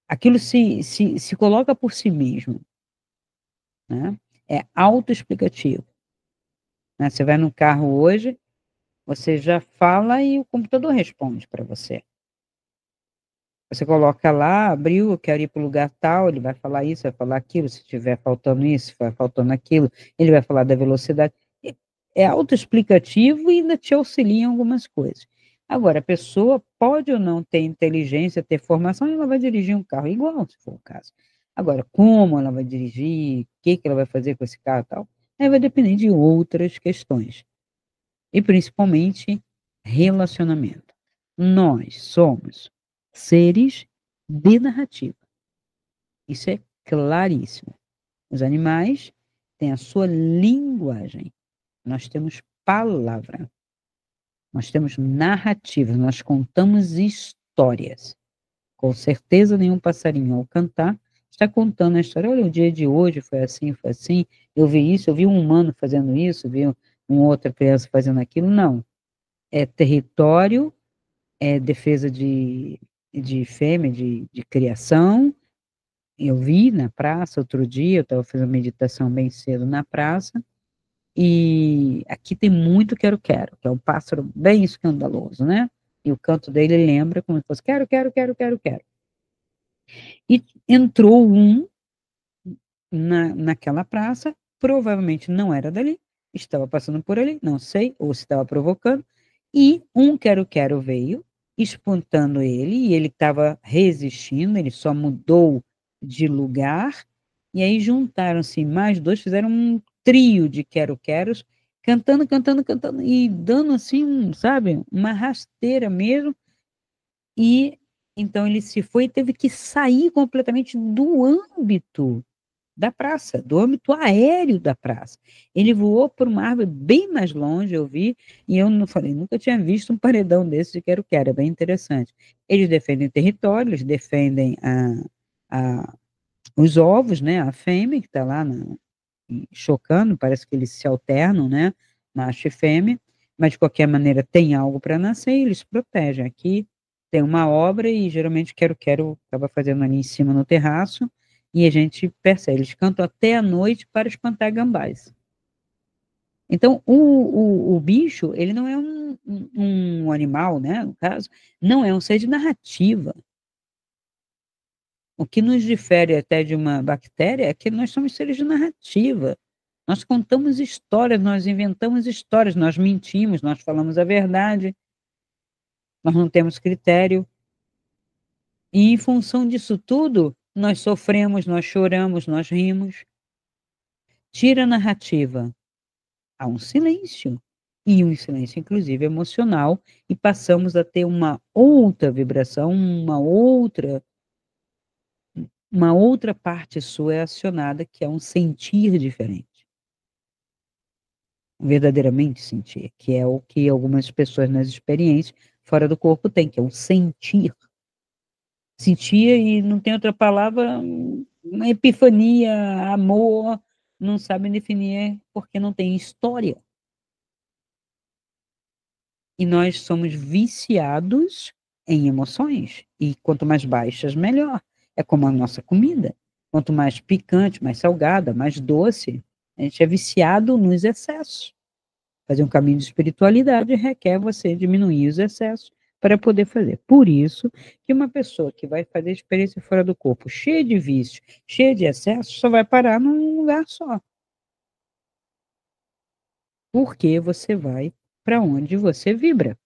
Aquilo se coloca por si mesmo, né? É autoexplicativo, né? Você vai no carro hoje, você já fala e o computador responde para você. Você coloca lá, abriu, eu quero ir para o lugar tal, ele vai falar isso, vai falar aquilo, se tiver faltando isso, vai faltando aquilo, ele vai falar da velocidade. É autoexplicativo e ainda te auxilia em algumas coisas. Agora, a pessoa pode ou não ter inteligência, ter formação, e ela vai dirigir um carro igual, se for o caso. Agora, como ela vai dirigir, o que ela vai fazer com esse carro e tal, aí vai depender de outras questões. E principalmente relacionamento. Nós somos seres de narrativa. Isso é claríssimo. Os animais têm a sua linguagem. Nós temos palavra. Nós temos narrativa. Nós contamos histórias. Com certeza, nenhum passarinho, ao cantar, está contando a história. Olha, o dia de hoje foi assim, foi assim. Eu vi isso, eu vi um humano fazendo isso, vi uma outra criança fazendo aquilo. Não. É território, é defesa de fêmea, de criação. Eu vi na praça outro dia, eu estava fazendo meditação bem cedo na praça, e aqui tem muito quero-quero, que é um pássaro bem escandaloso, né? E o canto dele lembra como se fosse quero, quero, quero, quero, quero. E entrou um naquela praça, provavelmente não era dali, estava passando por ali, não sei, ou se estava provocando, e um quero-quero veio, espantando ele, e ele estava resistindo, ele só mudou de lugar, e aí juntaram-se mais dois, fizeram um trio de quero-queros, cantando, cantando, cantando, e dando assim, sabe, uma rasteira mesmo, e então ele se foi e teve que sair completamente do âmbito da praça, do âmbito aéreo da praça. Ele voou por uma árvore bem mais longe, eu vi, e eu não falei, nunca tinha visto um paredão desse de quero-quero, é bem interessante. Eles defendem território, eles defendem os ovos, né, a fêmea que está lá chocando, parece que eles se alternam, né, macho e fêmea, mas de qualquer maneira tem algo para nascer e eles protegem. Aqui tem uma obra e geralmente quero-quero acaba fazendo ali em cima no terraço, e a gente percebe, eles cantam até a noite para espantar gambás. Então, o bicho, ele não é um animal, né, no caso, não é um ser de narrativa. O que nos difere até de uma bactéria é que nós somos seres de narrativa. Nós contamos histórias, nós inventamos histórias, nós mentimos, nós falamos a verdade, nós não temos critério. E em função disso tudo, nós sofremos, nós choramos, nós rimos. Tira a narrativa, há um silêncio. e um silêncio, inclusive, emocional, e passamos a ter uma outra vibração, uma outra parte sua é acionada, que é um sentir diferente. Verdadeiramente sentir, que é o que algumas pessoas nas experiências fora do corpo têm, que é o sentir. Sentir e não tem outra palavra, uma epifania, amor, não sabem definir porque não tem história. E nós somos viciados em emoções, e quanto mais baixas, melhor. É como a nossa comida. Quanto mais picante, mais salgada, mais doce, a gente é viciado nos excessos. Fazer um caminho de espiritualidade requer você diminuir os excessos para poder fazer. Por isso que uma pessoa que vai fazer experiência fora do corpo, cheia de vícios, cheia de excessos, só vai parar num lugar só. Porque você vai para onde você vibra.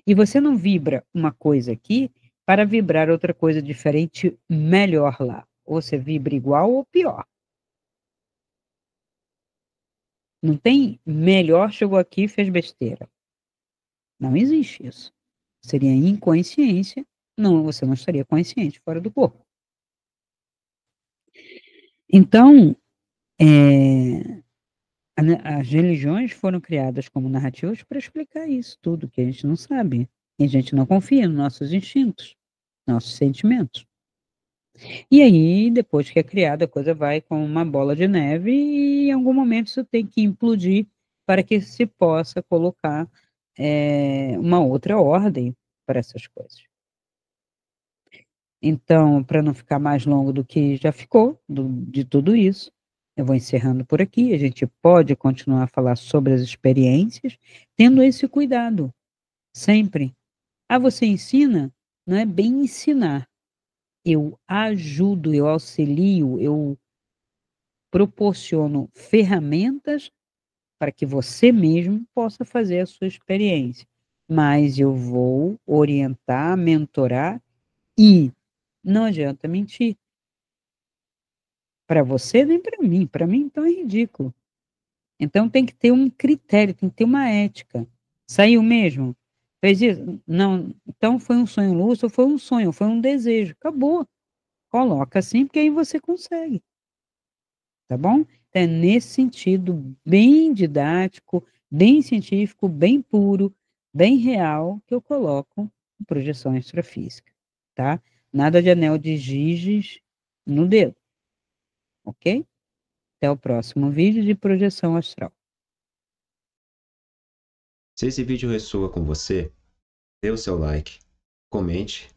E você não vibra uma coisa aqui para vibrar outra coisa diferente, melhor lá. Ou você vibra igual ou pior. Não tem melhor, chegou aqui e fez besteira. Não existe isso. Seria inconsciência. Não, você não estaria consciente fora do corpo. Então, as religiões foram criadas como narrativas para explicar isso tudo que a gente não sabe. E a gente não confia nos nossos instintos, nossos sentimentos. E aí, depois que é criada, a coisa vai como uma bola de neve e em algum momento isso tem que implodir para que se possa colocar uma outra ordem para essas coisas. Então, para não ficar mais longo do que já ficou, de tudo isso, eu vou encerrando por aqui. A gente pode continuar a falar sobre as experiências, tendo esse cuidado, sempre. Ah, você ensina? Não é bem ensinar. Eu ajudo, eu auxilio, eu proporciono ferramentas para que você mesmo possa fazer a sua experiência. Mas eu vou orientar, mentorar e não adianta mentir. Para você nem para mim. Para mim, então, é ridículo. Então tem que ter um critério, tem que ter uma ética. Saiu mesmo? Fez isso? Não. Então foi um sonho lúcido, foi um sonho, foi um desejo. Acabou. Coloca assim, porque aí você consegue. Tá bom? Então, é nesse sentido bem didático, bem científico, bem puro, bem real, que eu coloco projeção extrafísica, tá? Nada de anel de Giges no dedo, ok? Até o próximo vídeo de projeção astral. Se esse vídeo ressoa com você, dê o seu like, comente,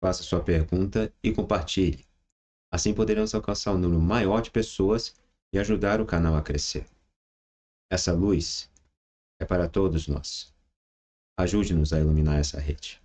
faça sua pergunta e compartilhe. Assim poderemos alcançar um número maior de pessoas e ajudar o canal a crescer. Essa luz é para todos nós. Ajude-nos a iluminar essa rede.